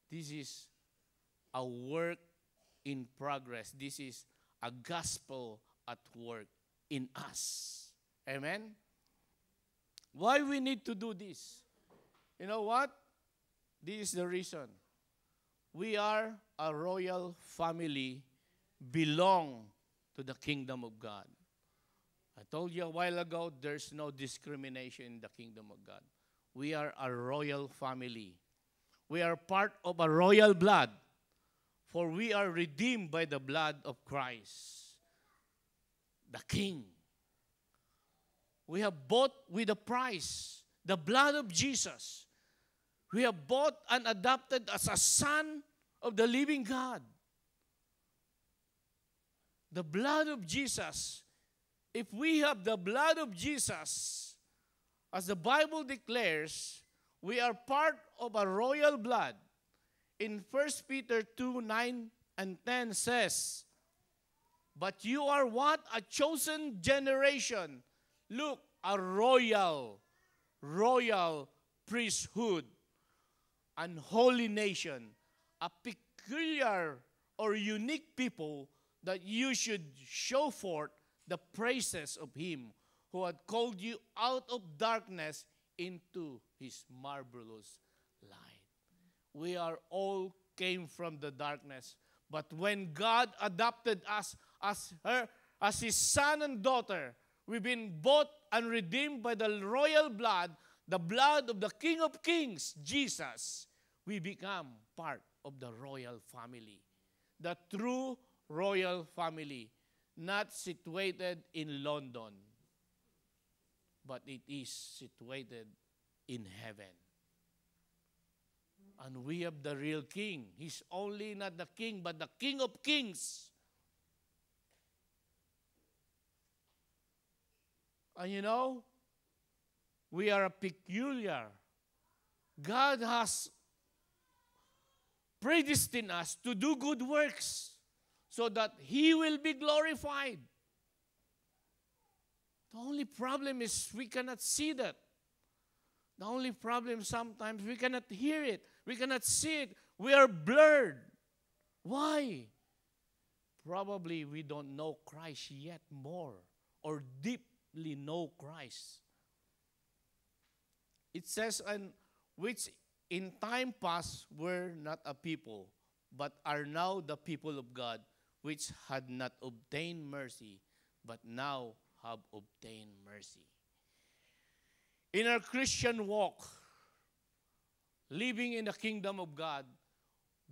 This is a work in progress. This is a gospel at work in us. Amen? Why we need to do this? You know what? This is the reason. We are a royal family, belong to the kingdom of God. I told you a while ago, there's no discrimination in the kingdom of God. We are a royal family. We are part of a royal blood, for we are redeemed by the blood of Christ, the King. We have bought with a price, the blood of Jesus. We have bought and adopted as a son of the living God. The blood of Jesus. If we have the blood of Jesus, as the Bible declares, we are part of a royal blood. In 1 Peter 2, 9 and 10 says, but you are what? A chosen generation. Look, a royal priesthood, an holy nation, a peculiar or unique people, that you should show forth the praises of Him who had called you out of darkness into His marvelous light. We are all came from the darkness, but when God adopted us as His son and daughter, we've been bought and redeemed by the royal blood, the blood of the King of Kings, Jesus. We become part of the royal family, the true royal family, not situated in London, but it is situated in heaven. And we have the real King. He's only not the King, but the King of Kings. And you know, we are peculiar. God has predestined us to do good works so that He will be glorified. The only problem is we cannot see that. The only problem sometimes we cannot hear it. We cannot see it. We are blurred. Why? Probably we don't know Christ yet more, or deeply know Christ. It says, and which in time past were not a people, but are now the people of God, which had not obtained mercy, but now have obtained mercy. In our Christian walk, living in the kingdom of God,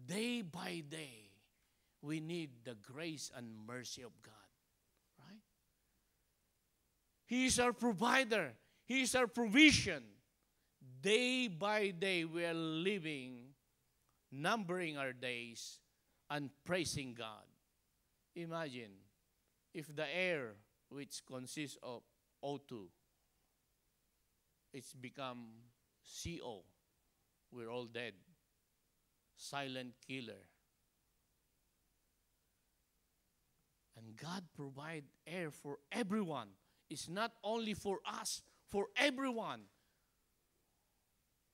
day by day, we need the grace and mercy of God. Right? He is our provider. He is our provision. Day by day, we are living, numbering our days, and praising God. Imagine if the air, which consists of O2, it's become CO. We're all dead. Silent killer. And God provide air for everyone. It's not only for us, for everyone.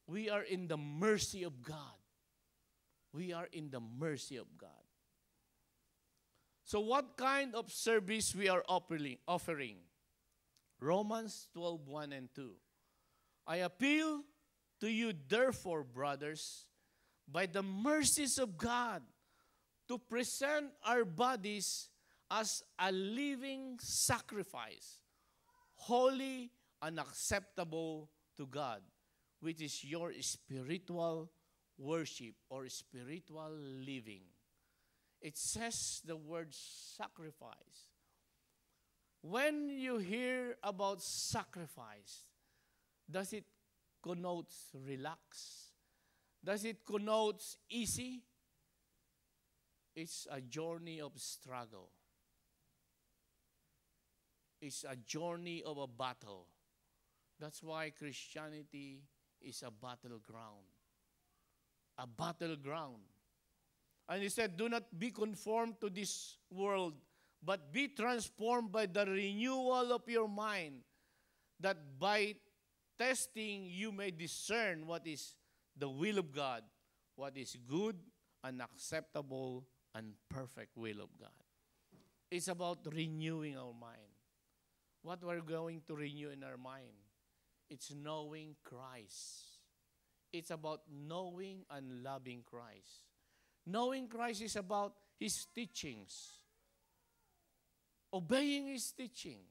We are in the mercy of God. We are in the mercy of God. So what kind of service we are offering? Romans 12, 1 and 2. I appeal to you, therefore, brothers, by the mercies of God, to present our bodies as a living sacrifice, holy and acceptable to God, which is your spiritual worship or spiritual living. It says the word sacrifice. When you hear about sacrifice, does it connote relax? Does it connote easy? It's a journey of struggle. It's a journey of a battle. That's why Christianity is a battleground. a battleground. And he said, do not be conformed to this world, but be transformed by the renewal of your mind, that by testing you may discern what is the will of God, what is good and acceptable and perfect will of God. It's about renewing our mind. What we're going to renew in our mind, it's knowing Christ. It's about knowing and loving Christ. Knowing Christ is about His teachings. Obeying His teachings.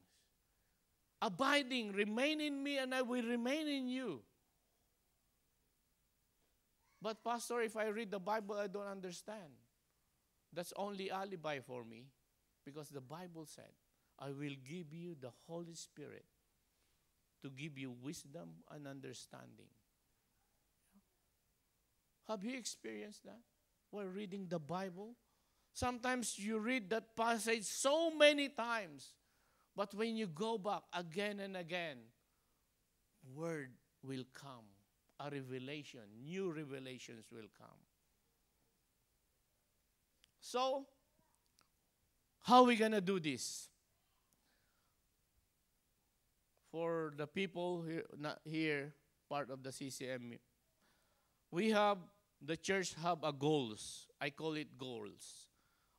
Abiding, remain in me and I will remain in you. But Pastor, if I read the Bible, I don't understand. That's only alibi for me, because the Bible said, I will give you the Holy Spirit to give you wisdom and understanding. Have you experienced that while reading the Bible? Sometimes you read that passage so many times, but when you go back again and again, word will come, a revelation, new revelations will come. So, how are we going to do this? For the people here, not here, part of the CCM, the church have a goals. I call it goals.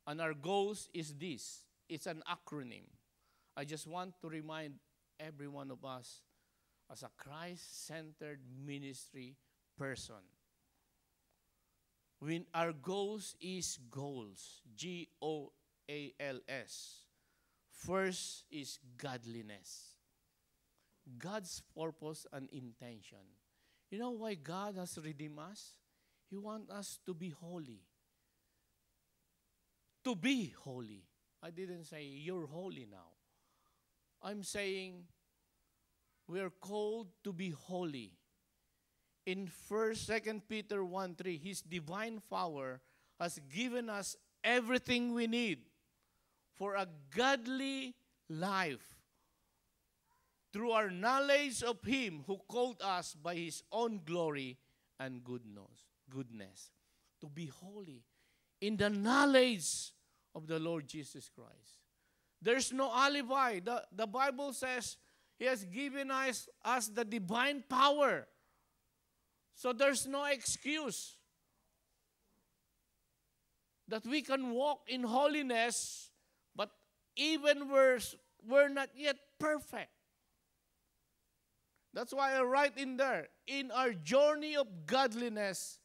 And our goals is this. It's an acronym. I just want to remind every one of us as a Christ-centered ministry person. When our goals is goals, Goals. First is godliness. God's purpose and intention. You know why God has redeemed us? He wants us to be holy. To be holy. I didn't say you're holy now. I'm saying we are called to be holy. In 2 Peter 1:3, His divine power has given us everything we need for a godly life through our knowledge of Him who called us by His own glory and goodness. To be holy in the knowledge of the Lord Jesus Christ. There's no alibi. The Bible says He has given us the divine power. So there's no excuse that we can walk in holiness, but even we're not yet perfect. That's why I write in there, in our journey of godliness,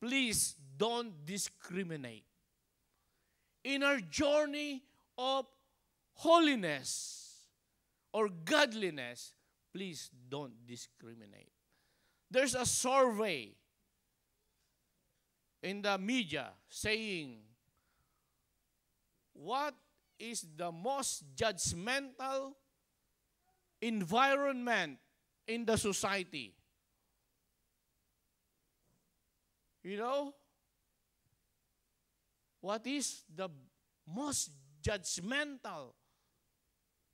please don't discriminate. In our journey of holiness or godliness, please don't discriminate. There's a survey in the media saying, what is the most judgmental environment in the society? You know, what is the most judgmental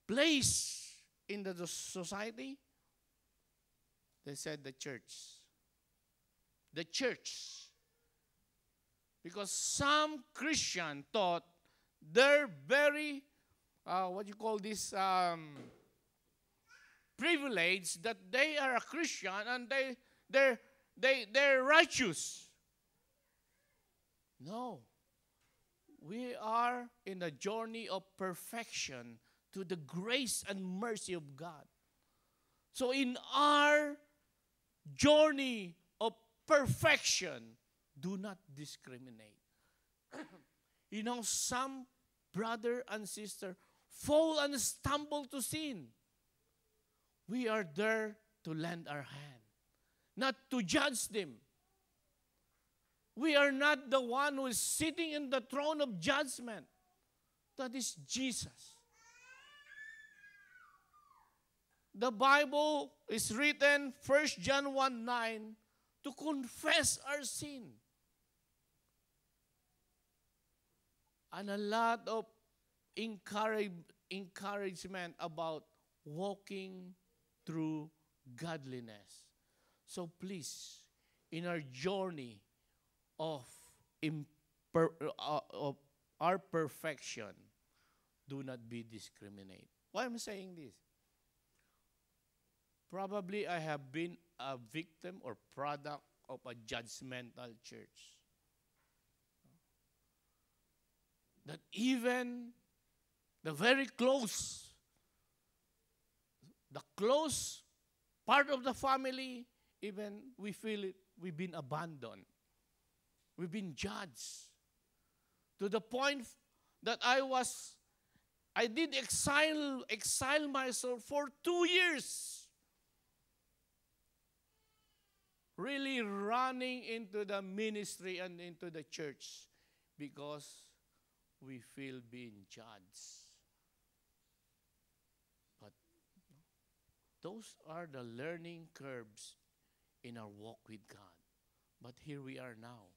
place in the society? They said the church. The church. Because some Christian thought they're very, what you call this, privileged, that they are a Christian and they're righteous. No. We are in a journey of perfection to the grace and mercy of God. So in our journey of perfection, do not discriminate. You know, some brother and sister fall and stumble to sin. We are there to lend our hand, not to judge them. We are not the one who is sitting in the throne of judgment. That is Jesus. The Bible is written, 1 John 1:9, to confess our sin. And a lot of encouragement about walking through godliness. So please, in our journey of, of our perfection, do not be discriminated. Why am I saying this? Probably I have been a victim or product of a judgmental church. That even the very close, the close part of the family, even we feel it, we've been abandoned. We've been judged. To the point that I did exile myself for 2 years. Really running into the ministry and into the church because we feel being judged. But those are the learning curves in our walk with God. But here we are now.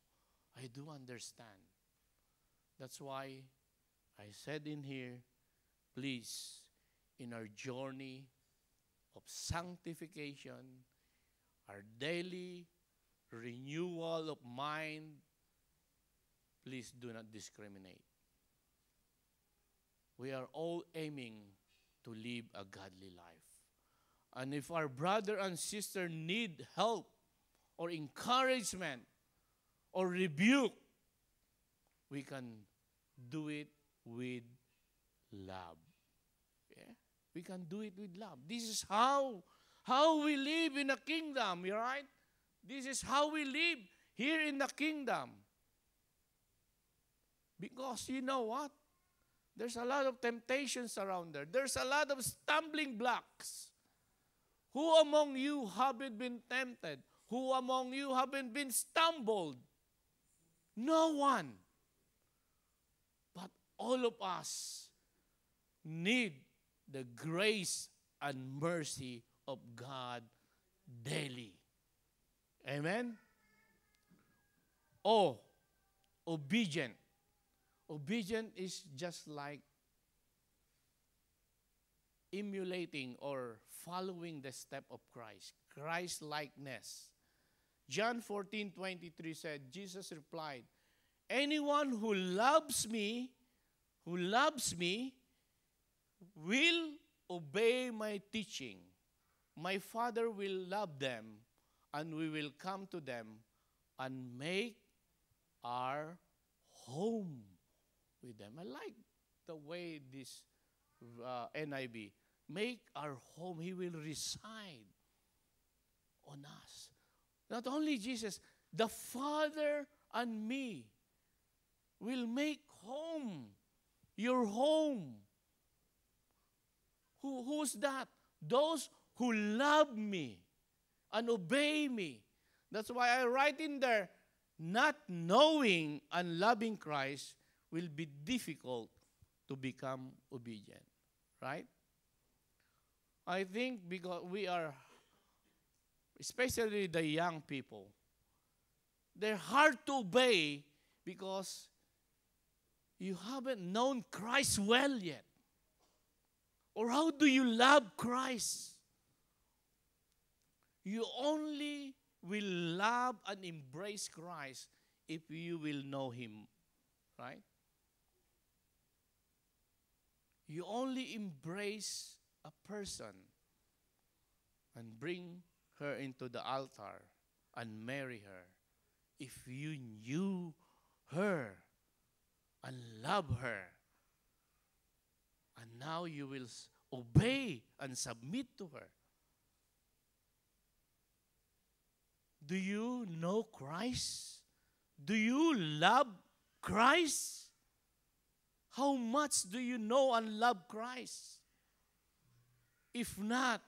I do understand. That's why I said in here, please, in our journey of sanctification, our daily renewal of mind, please do not discriminate. We are all aiming to live a godly life. And if our brother and sister need help or encouragement or rebuke, we can do it with love. Yeah? We can do it with love. This is how we live in the kingdom, right? This is how we live here in the kingdom. Because you know what? There's a lot of temptations around there. There's a lot of stumbling blocks. Who among you haven't been tempted? Who among you haven't been stumbled? No one. But all of us need the grace and mercy of God daily. Amen? Oh, obedient. Obedient is just like emulating or following the step of Christ. Christ-likeness. John 14:23 said, Jesus replied, anyone who loves me will obey my teaching. My Father will love them, and we will come to them and make our home with them. I like the way this NIV, make our home. He will reside on us. Not only Jesus, the Father and me will make home, your home. Who's that? Those who love me and obey me. That's why I write in there, not knowing and loving Christ will be difficult to become obedient. Right? I think because we are, especially the young people, they're hard to obey because you haven't known Christ well yet. Or how do you love Christ? You only will love and embrace Christ if you will know Him. Right? You only embrace a person and bring her into the altar and marry her if you knew her and love her. And now you will obey and submit to her. Do you know Christ? Do you love Christ? How much do you know and love Christ? If not,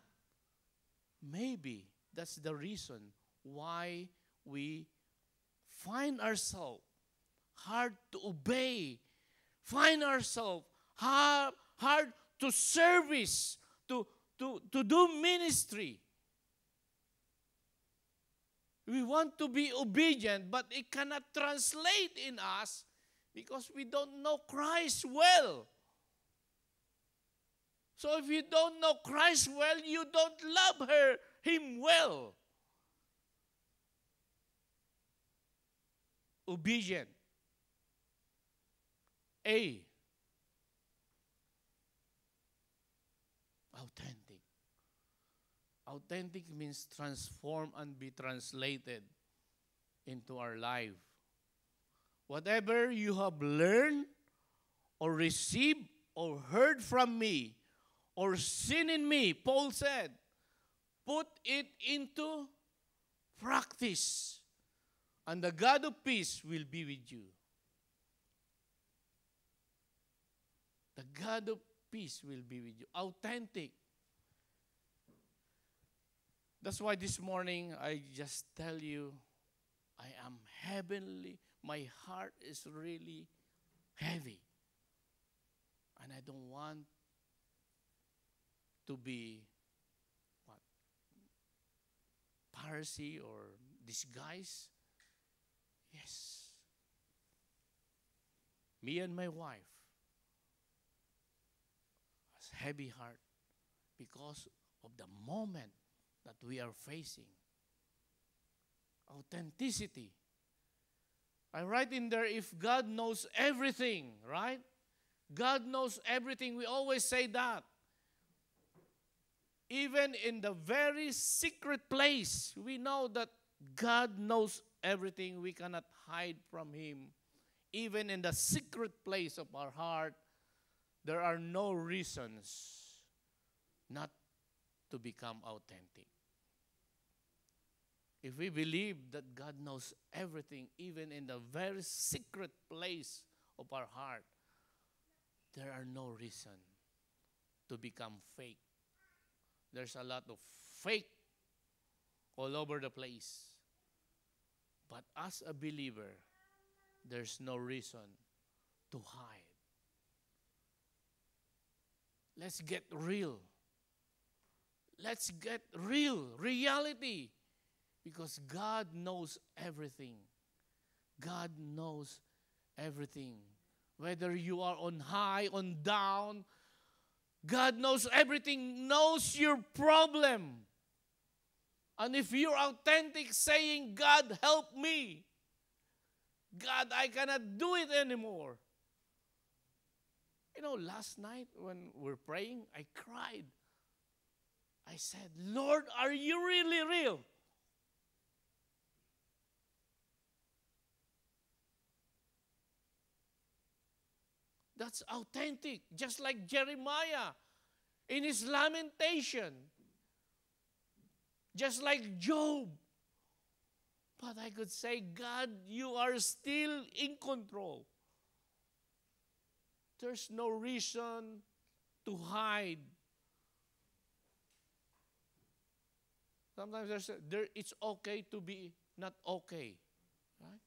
maybe that's the reason why we find ourselves hard to obey, find ourselves hard to service, to do ministry. We want to be obedient, but it cannot translate in us because we don't know Christ well. So if you don't know Christ well, you don't love Him well. obedient. A, authentic. Authentic means transform and be translated into our life. Whatever you have learned or received or heard from me or seen in me, Paul said, put it into practice, and the God of peace will be with you. The God of peace will be with you. Authentic. That's why this morning I just tell you, I am heavenly. My heart is really heavy. And I don't want to be Pharisee or disguise. Yes. Me and my wife has heavy heart because of the moment that we are facing. Authenticity. I write in there, if God knows everything, right? God knows everything. We always say that. Even in the very secret place, we know that God knows everything. We cannot hide from Him. Even in the secret place of our heart, there are no reasons not to become authentic. If we believe that God knows everything, even in the very secret place of our heart, there are no reason to become fake. There's a lot of fake all over the place. But as a believer, there's no reason to hide. Let's get real. Let's get real, reality. Because God knows everything. God knows everything. Whether you are on high, on down, God knows everything, knows your problem. And if you're authentic, saying, God, help me. God, I cannot do it anymore. You know, last night when we're praying, I cried. I said, Lord, are you really real? That's authentic. Just like Jeremiah in his lamentation. Just like Job. But I could say, God, you are still in control. There's no reason to hide. Sometimes it's okay to be not okay. Right?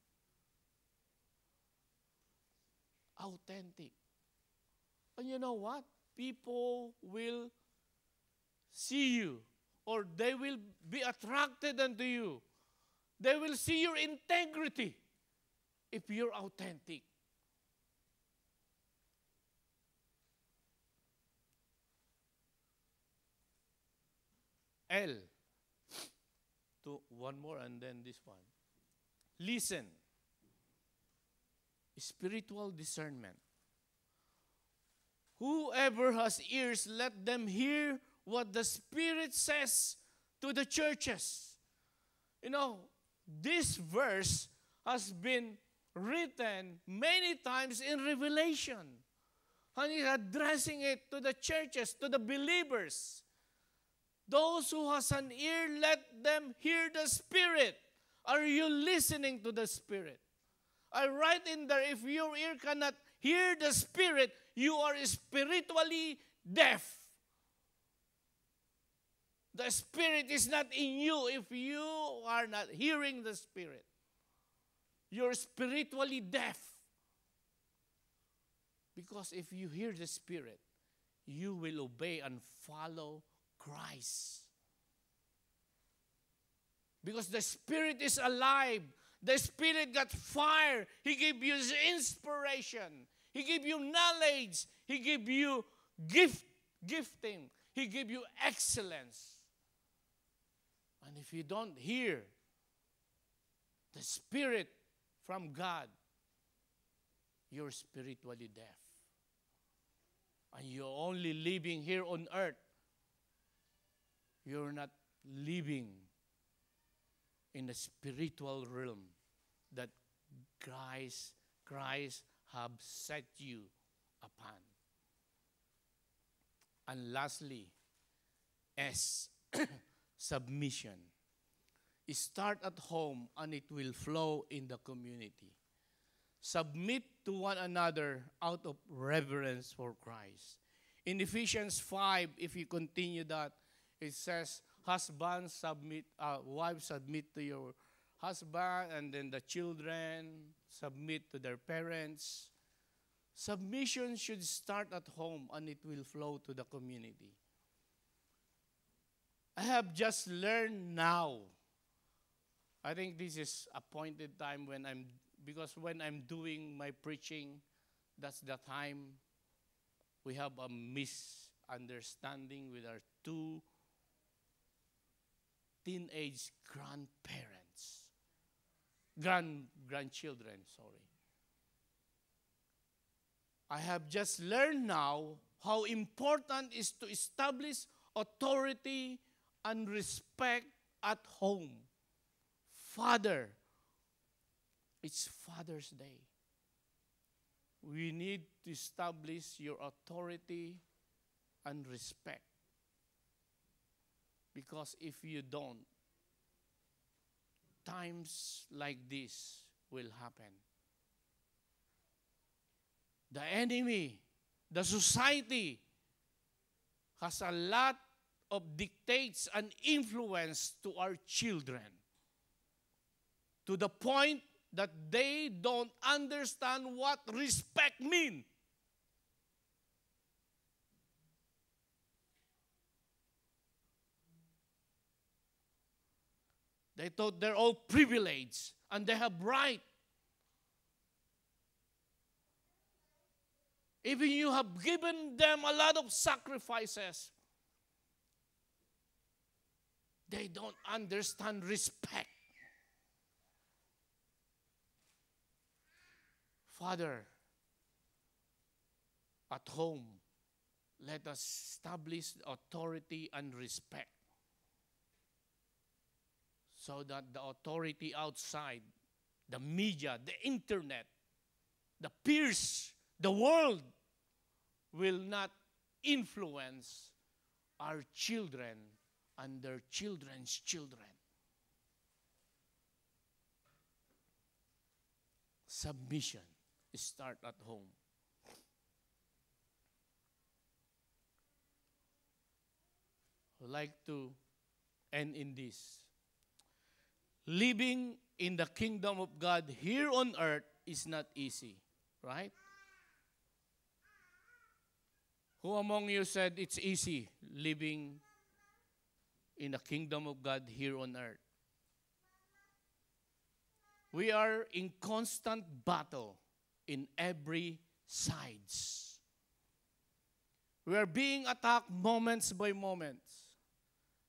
Authentic. And you know what? People will see you, or they will be attracted unto you. They will see your integrity if you're authentic. L. To one more and then this one. Listen. Spiritual discernment. Whoever has ears, let them hear what the Spirit says to the churches. You know, this verse has been written many times in Revelation. And he's addressing it to the churches, to the believers. Those who has an ear, let them hear the Spirit. Are you listening to the Spirit? I write in there, if your ear cannot hear the Spirit, you are spiritually deaf. The Spirit is not in you if you are not hearing the Spirit. You're spiritually deaf. Because if you hear the Spirit, you will obey and follow Christ. Because the Spirit is alive. The Spirit got fire. He gave you inspiration. He gave you knowledge. He gave you gifting. He gave you excellence. And if you don't hear the Spirit from God, you're spiritually deaf. And you're only living here on earth. You're not living in the spiritual realm that Christ have set you upon. And lastly, S, submission. Start at home and it will flow in the community. Submit to one another out of reverence for Christ. In Ephesians 5, if you continue that, it says, husbands submit, wives submit to your husband, and then the children submit to their parents. Submission should start at home and it will flow to the community. I have just learned now. I think this is appointed time because when I'm doing my preaching, that's the time we have a misunderstanding with our two teenage grandchildren, sorry. I have just learned now how important is to establish authority and respect at home. Father, it's Father's Day. We need to establish your authority and respect. Because if you don't, times like this will happen. The enemy, the society, has a lot of dictates and influence to our children, to the point that they don't understand what respect means. They thought they're all privileged and they have right. Even you have given them a lot of sacrifices, they don't understand respect. Father, at home, let us establish authority and respect so that the authority outside, the media, the internet, the peers, the world will not influence our children and their children's children. Submission start at home. I'd like to end in this. Living in the kingdom of God here on earth is not easy, right? Who among you said it's easy living in the kingdom of God here on earth? We are in constant battle in every sides. We are being attacked moments by moments.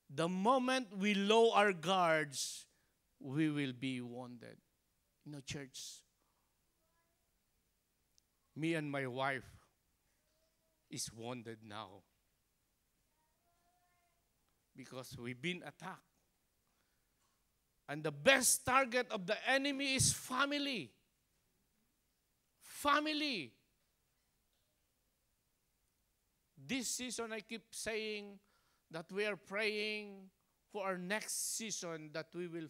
The moment we lower our guards, we will be wounded. You know, church, me and my wife is wounded now because we've been attacked. And the best target of the enemy is family. Family. This season, I keep saying that we are praying for our next season that we will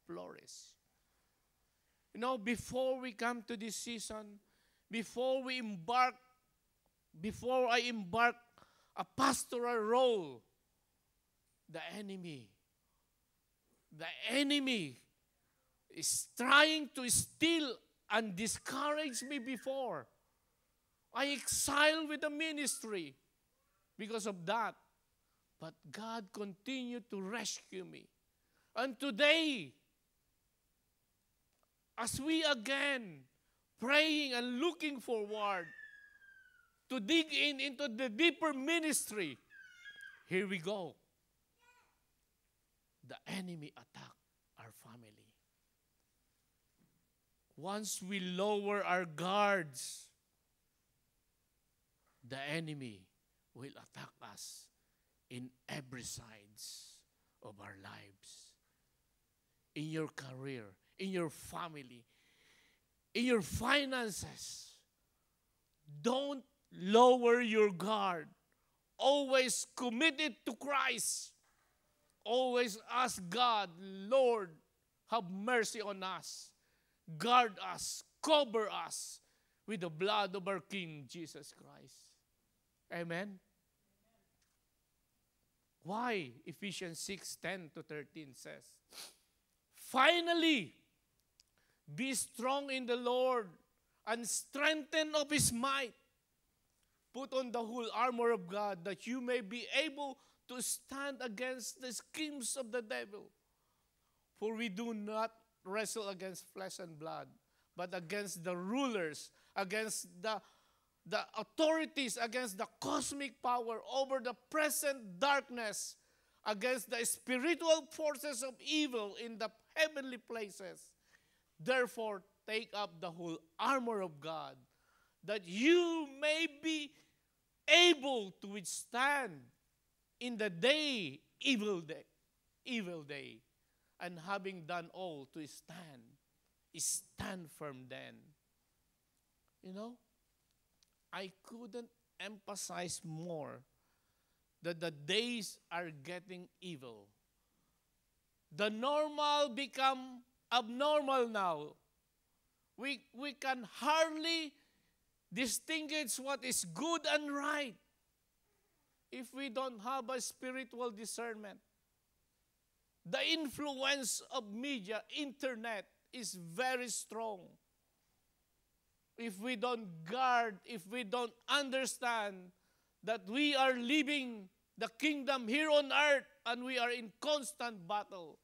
flourish. You know, before we come to this season, before I embark a pastoral role, the enemy is trying to steal and discourage me before. I exiled with the ministry because of that. But God continued to rescue me. And today, as we again praying and looking forward to dig into the deeper ministry, here we go. The enemy attacked our family. once we lower our guards, the enemy will attack us in every sides of our lives. In your career, in your family, in your finances. Don't lower your guard. Always committed to Christ. Always ask God, Lord, have mercy on us. Guard us, cover us with the blood of our King Jesus Christ. Amen? Why? Ephesians 6:10-13 says, finally, be strong in the Lord and strengthen of His might. Put on the whole armor of God that you may be able to stand against the schemes of the devil. For we do not wrestle against flesh and blood, but against the rulers, against the authorities, against the cosmic power over the present darkness, against the spiritual forces of evil in the heavenly places. Therefore, take up the whole armor of God, that you may be able to withstand in the evil day, and having done all to stand firm then. You know, I couldn't emphasize more that the days are getting evil. The normal become abnormal now. We can hardly distinguish what is good and right if we don't have a spiritual discernment. The influence of media, internet, is very strong. If we don't guard, if we don't understand that we are living the kingdom here on earth and we are in constant battle,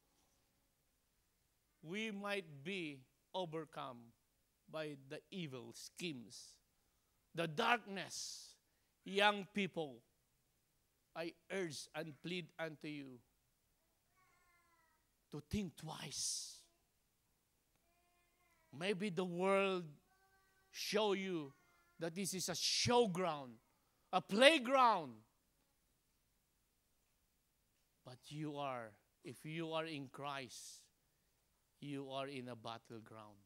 we might be overcome by the evil schemes, the darkness. Young people, I urge and plead unto you to think twice. Maybe the world show you that this is a showground, a playground. But you are, if you are in Christ, you are in a battleground.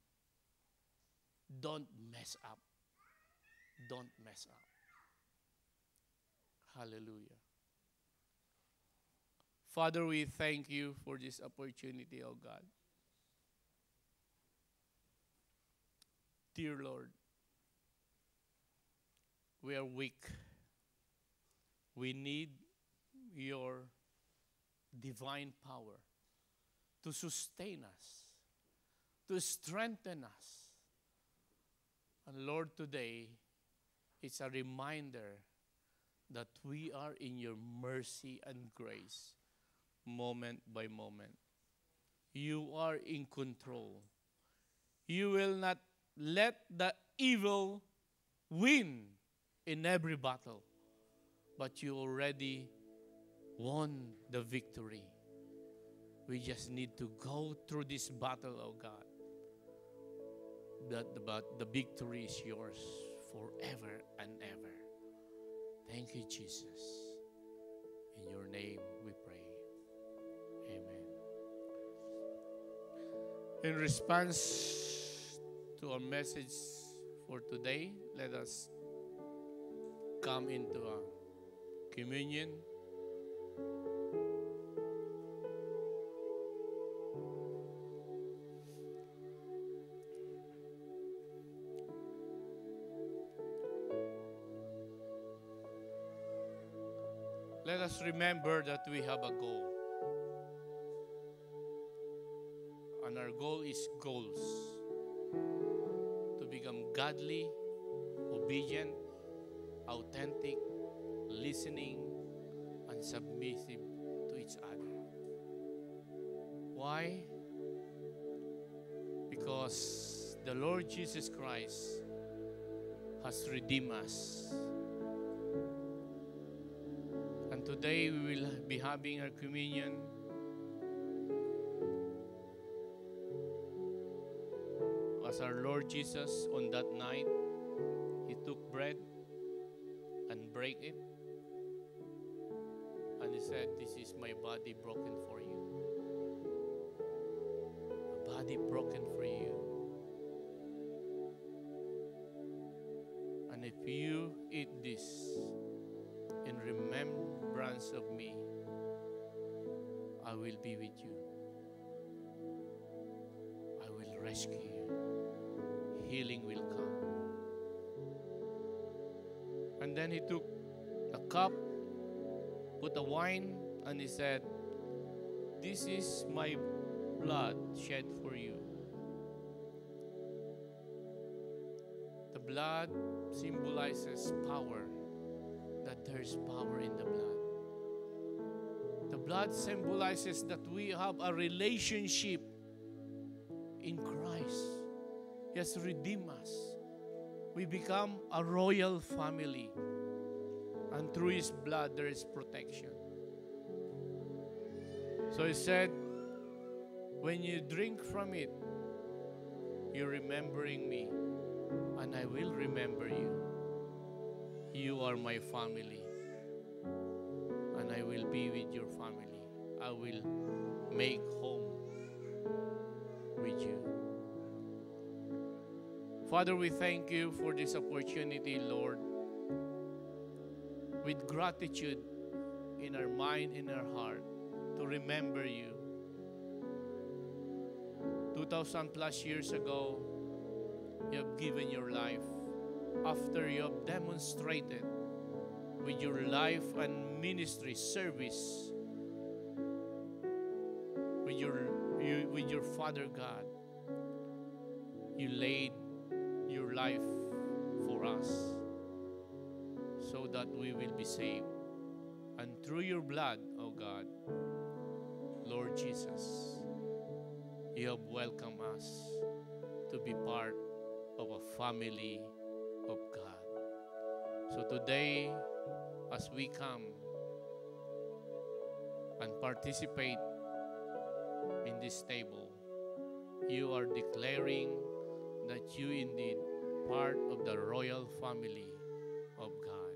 Don't mess up. Don't mess up. Hallelujah. Father, we thank you for this opportunity, oh God. Dear Lord, we are weak. We need your divine power to sustain us, to strengthen us. And Lord, today, it's a reminder that we are in your mercy and grace, moment by moment. You are in control. You will not let the evil win in every battle, but you already won the victory. We just need to go through this battle, oh God. But the victory is yours forever and ever. Thank you, Jesus. In your name we pray. Amen. In response to our message for today, let us come into a communion. Let us remember that we have a goal. And our goal is goals. To become godly, obedient, authentic, listening, and submissive to each other. Why? Because the Lord Jesus Christ has redeemed us. And today we will be having our communion. as our Lord Jesus on that night, He took bread and break it. And He said, "This is my body broken for you." A body broken for you. And if you eat this in remembrance of me, I will be with you. I will rescue you. Healing will come. And then He took a cup, put the wine, and He said, "This is my blood shed for you." The blood symbolizes power, that there's power in the blood. The blood symbolizes that we have a relationship in Christ. He has redeemed us. We become a royal family. And through His blood, there is protection. So He said, when you drink from it, you're remembering me, and I will remember you. You are my family, and I will be with your family. I will make home with you. Father, we thank you for this opportunity, Lord. With gratitude in our mind, in our heart, to remember you. 2,000 plus years ago, you have given your life. After you have demonstrated with your life and ministry service with your Father God, you laid your life for us so that we will be saved. And through your blood, oh God, Lord Jesus, you have welcomed us to be part of a family of God. So today, as we come and participate in this table, you are declaring that you indeed part of the royal family of God.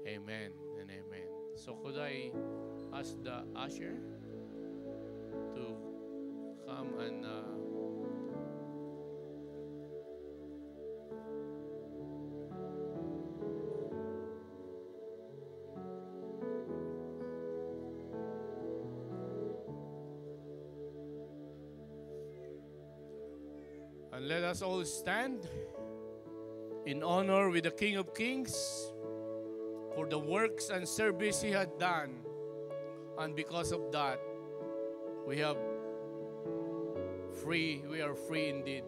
Amen and amen. So could I ask the usher to come and let us all stand in honor with the King of Kings for the works and service He had done. And because of that, we are free indeed.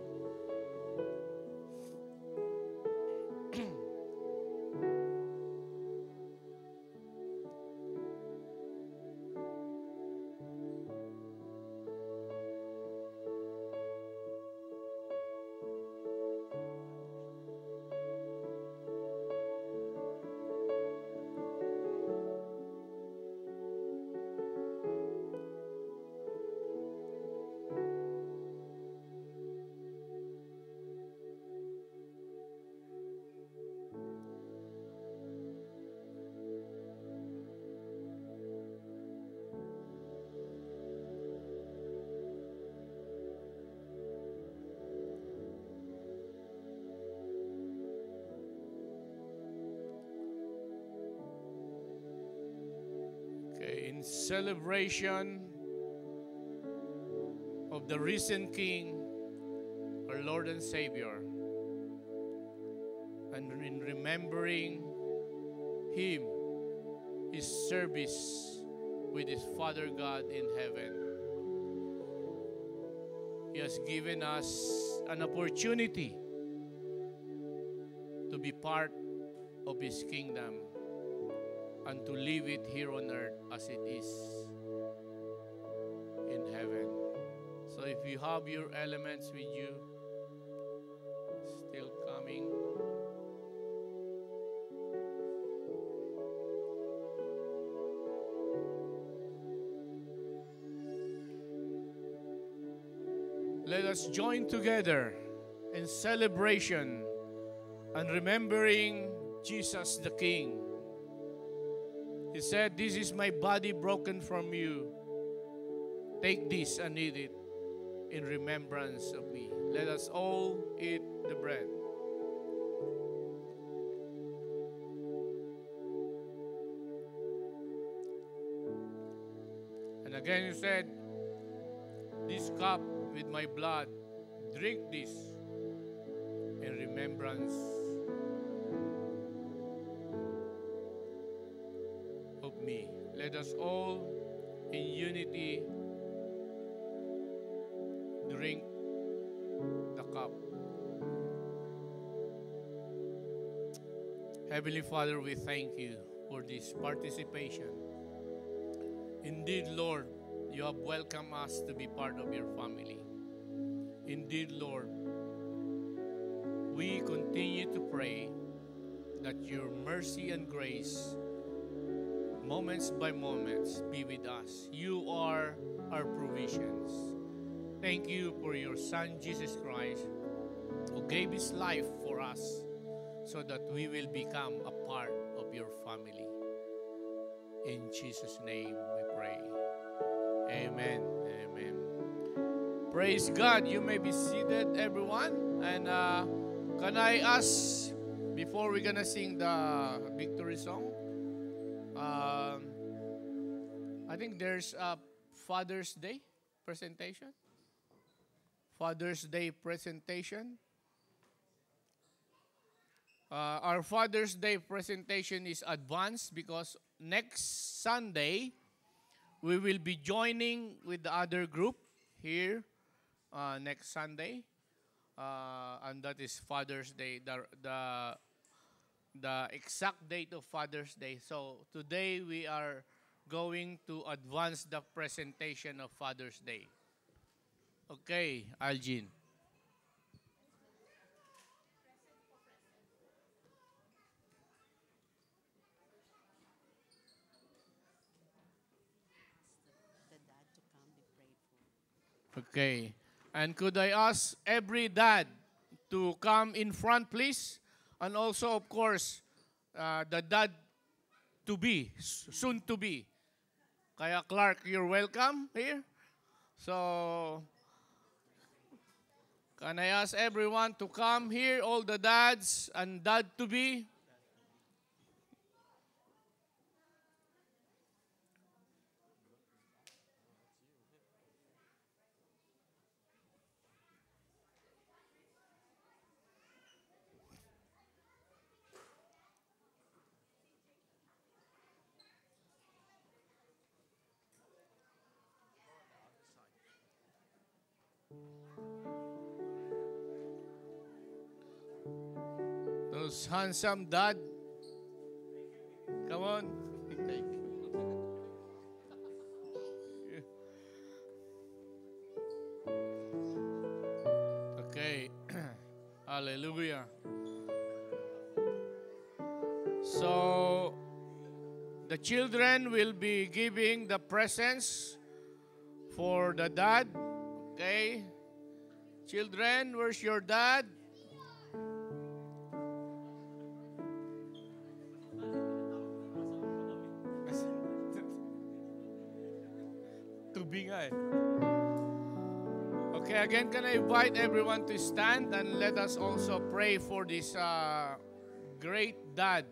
In celebration of the risen King, our Lord and Savior, and in remembering Him, His service with His Father God in heaven, He has given us an opportunity to be part of His kingdom and to live it here on earth as it is in heaven. So if you have your elements with you, still coming. let us join together in celebration and remembering Jesus the King. He said, "This is my body broken from you. Take this and eat it in remembrance of me." Let us all eat the bread. And again he said, "This cup with my blood, drink this in remembrance of me." Let us all in unity drink the cup. Heavenly Father, we thank you for this participation. Indeed, Lord, you have welcomed us to be part of your family. Indeed, Lord, we continue to pray that your mercy and grace, moments by moments, be with us. You are our provisions. Thank you for your Son, Jesus Christ, who gave his life for us so that we will become a part of your family. In Jesus' name we pray. Amen. Amen. Praise God. You may be seated, everyone. And can I ask, before we're going to sing the victory song, I think there's a Father's Day presentation. Father's Day presentation. Our Father's Day presentation is advanced because next Sunday, we will be joining with the other group here next Sunday. And that is Father's Day, the exact date of Father's Day. So today we are going to advance the presentation of Father's Day. Okay, Algin. The dad to come be prayed for. Okay. And could I ask every dad to come in front, please? And also, of course, the dad to be, soon to be. Kaya Clark, you're welcome here. So, can I ask everyone to come here, all the dads and dad to be? Those handsome dad. Come on. Okay. Hallelujah. So, the children will be giving the presents for the dad. Okay. Children, where's your dad? Okay, again, can I invite everyone to stand and let us also pray for this great dad.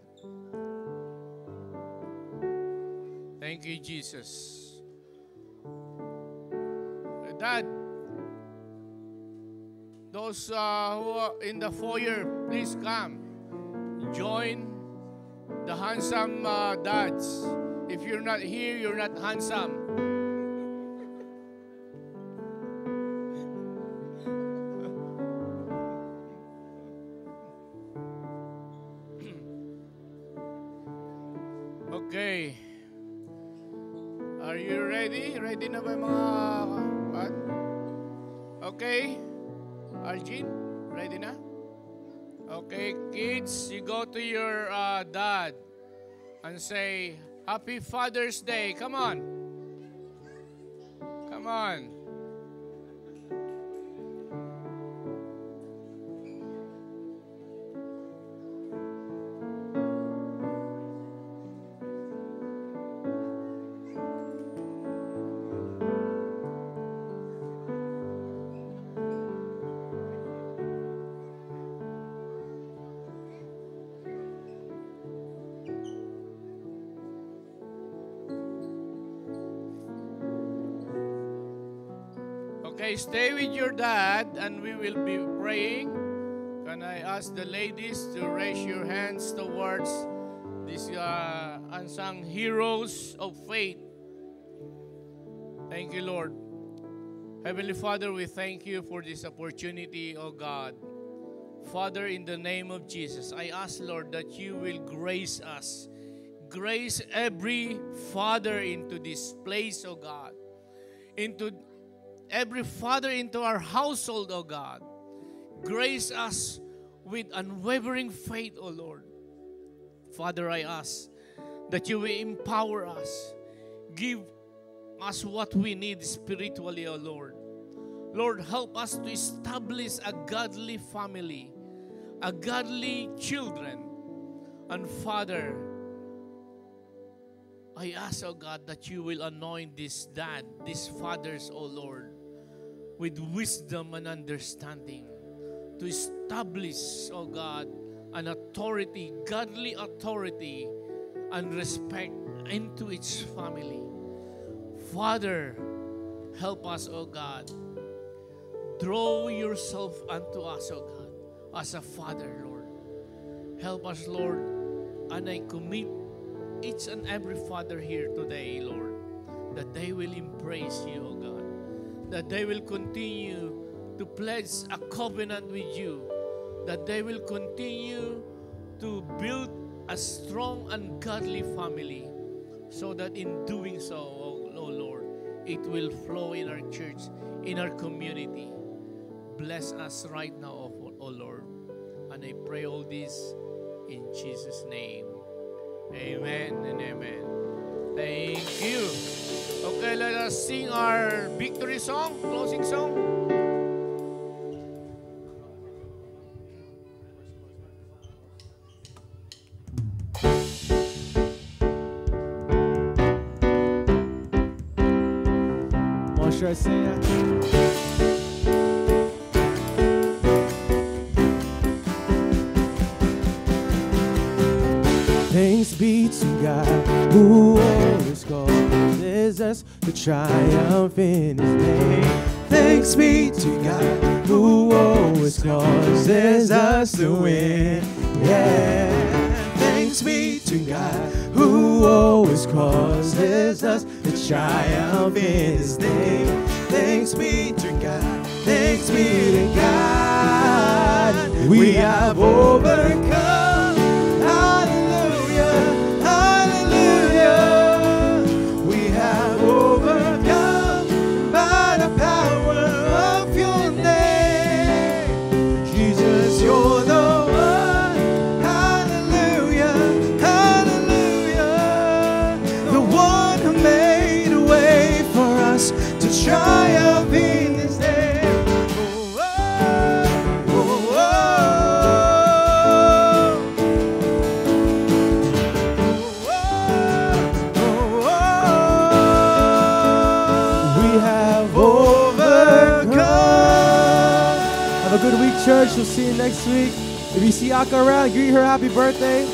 Thank you, Jesus. Dad, those who are in the foyer, please come. Join the handsome dads. If you're not here, you're not handsome. Okay. Are you ready? Ready na ba mga... Okay. Arjun, ready na? Okay, kids, you go to your dad and say, Happy Father's Day. Come on. Come on. Okay, stay with your dad and we will be praying. Can I ask the ladies to raise your hands towards these unsung heroes of faith? Thank you, Lord. Heavenly Father, we thank you for this opportunity, oh God. Father, in the name of Jesus, I ask, Lord, that you will grace us. Grace every father into this place, oh God. Into every father into our household, oh God. Grace us with unwavering faith, oh Lord. Father, I ask that you will empower us. Give us what we need spiritually, oh Lord. Lord, help us to establish a godly family, a godly children. And Father, I ask, oh God, that you will anoint this dad, these fathers, oh Lord, with wisdom and understanding to establish, oh God, an authority, godly authority and respect into each family. Father, help us, oh God. Draw yourself unto us, oh God, as a father, Lord. Help us, Lord, and I commit each and every father here today, Lord, that they will embrace you, oh God, that they will continue to pledge a covenant with you, that they will continue to build a strong and godly family, so that in doing so, oh Lord, it will flow in our church, in our community. Bless us right now, oh Lord. And I pray all this in Jesus' name. Amen and amen. Thank you. Okay, let us sing our victory song, closing song. Should I sing that? Thanks be to God who always causes us to triumph in His name. Thanks be to God who always causes us to win. Yeah. Thanks be to God who always causes us to triumph in His name. Thanks be to God. Thanks be to God. We have overcome. Triumph in His name. Oh, oh, oh, oh, oh. We have overcome. Have a good week, church. We'll see you next week. If you see Aka around, greet her happy birthday.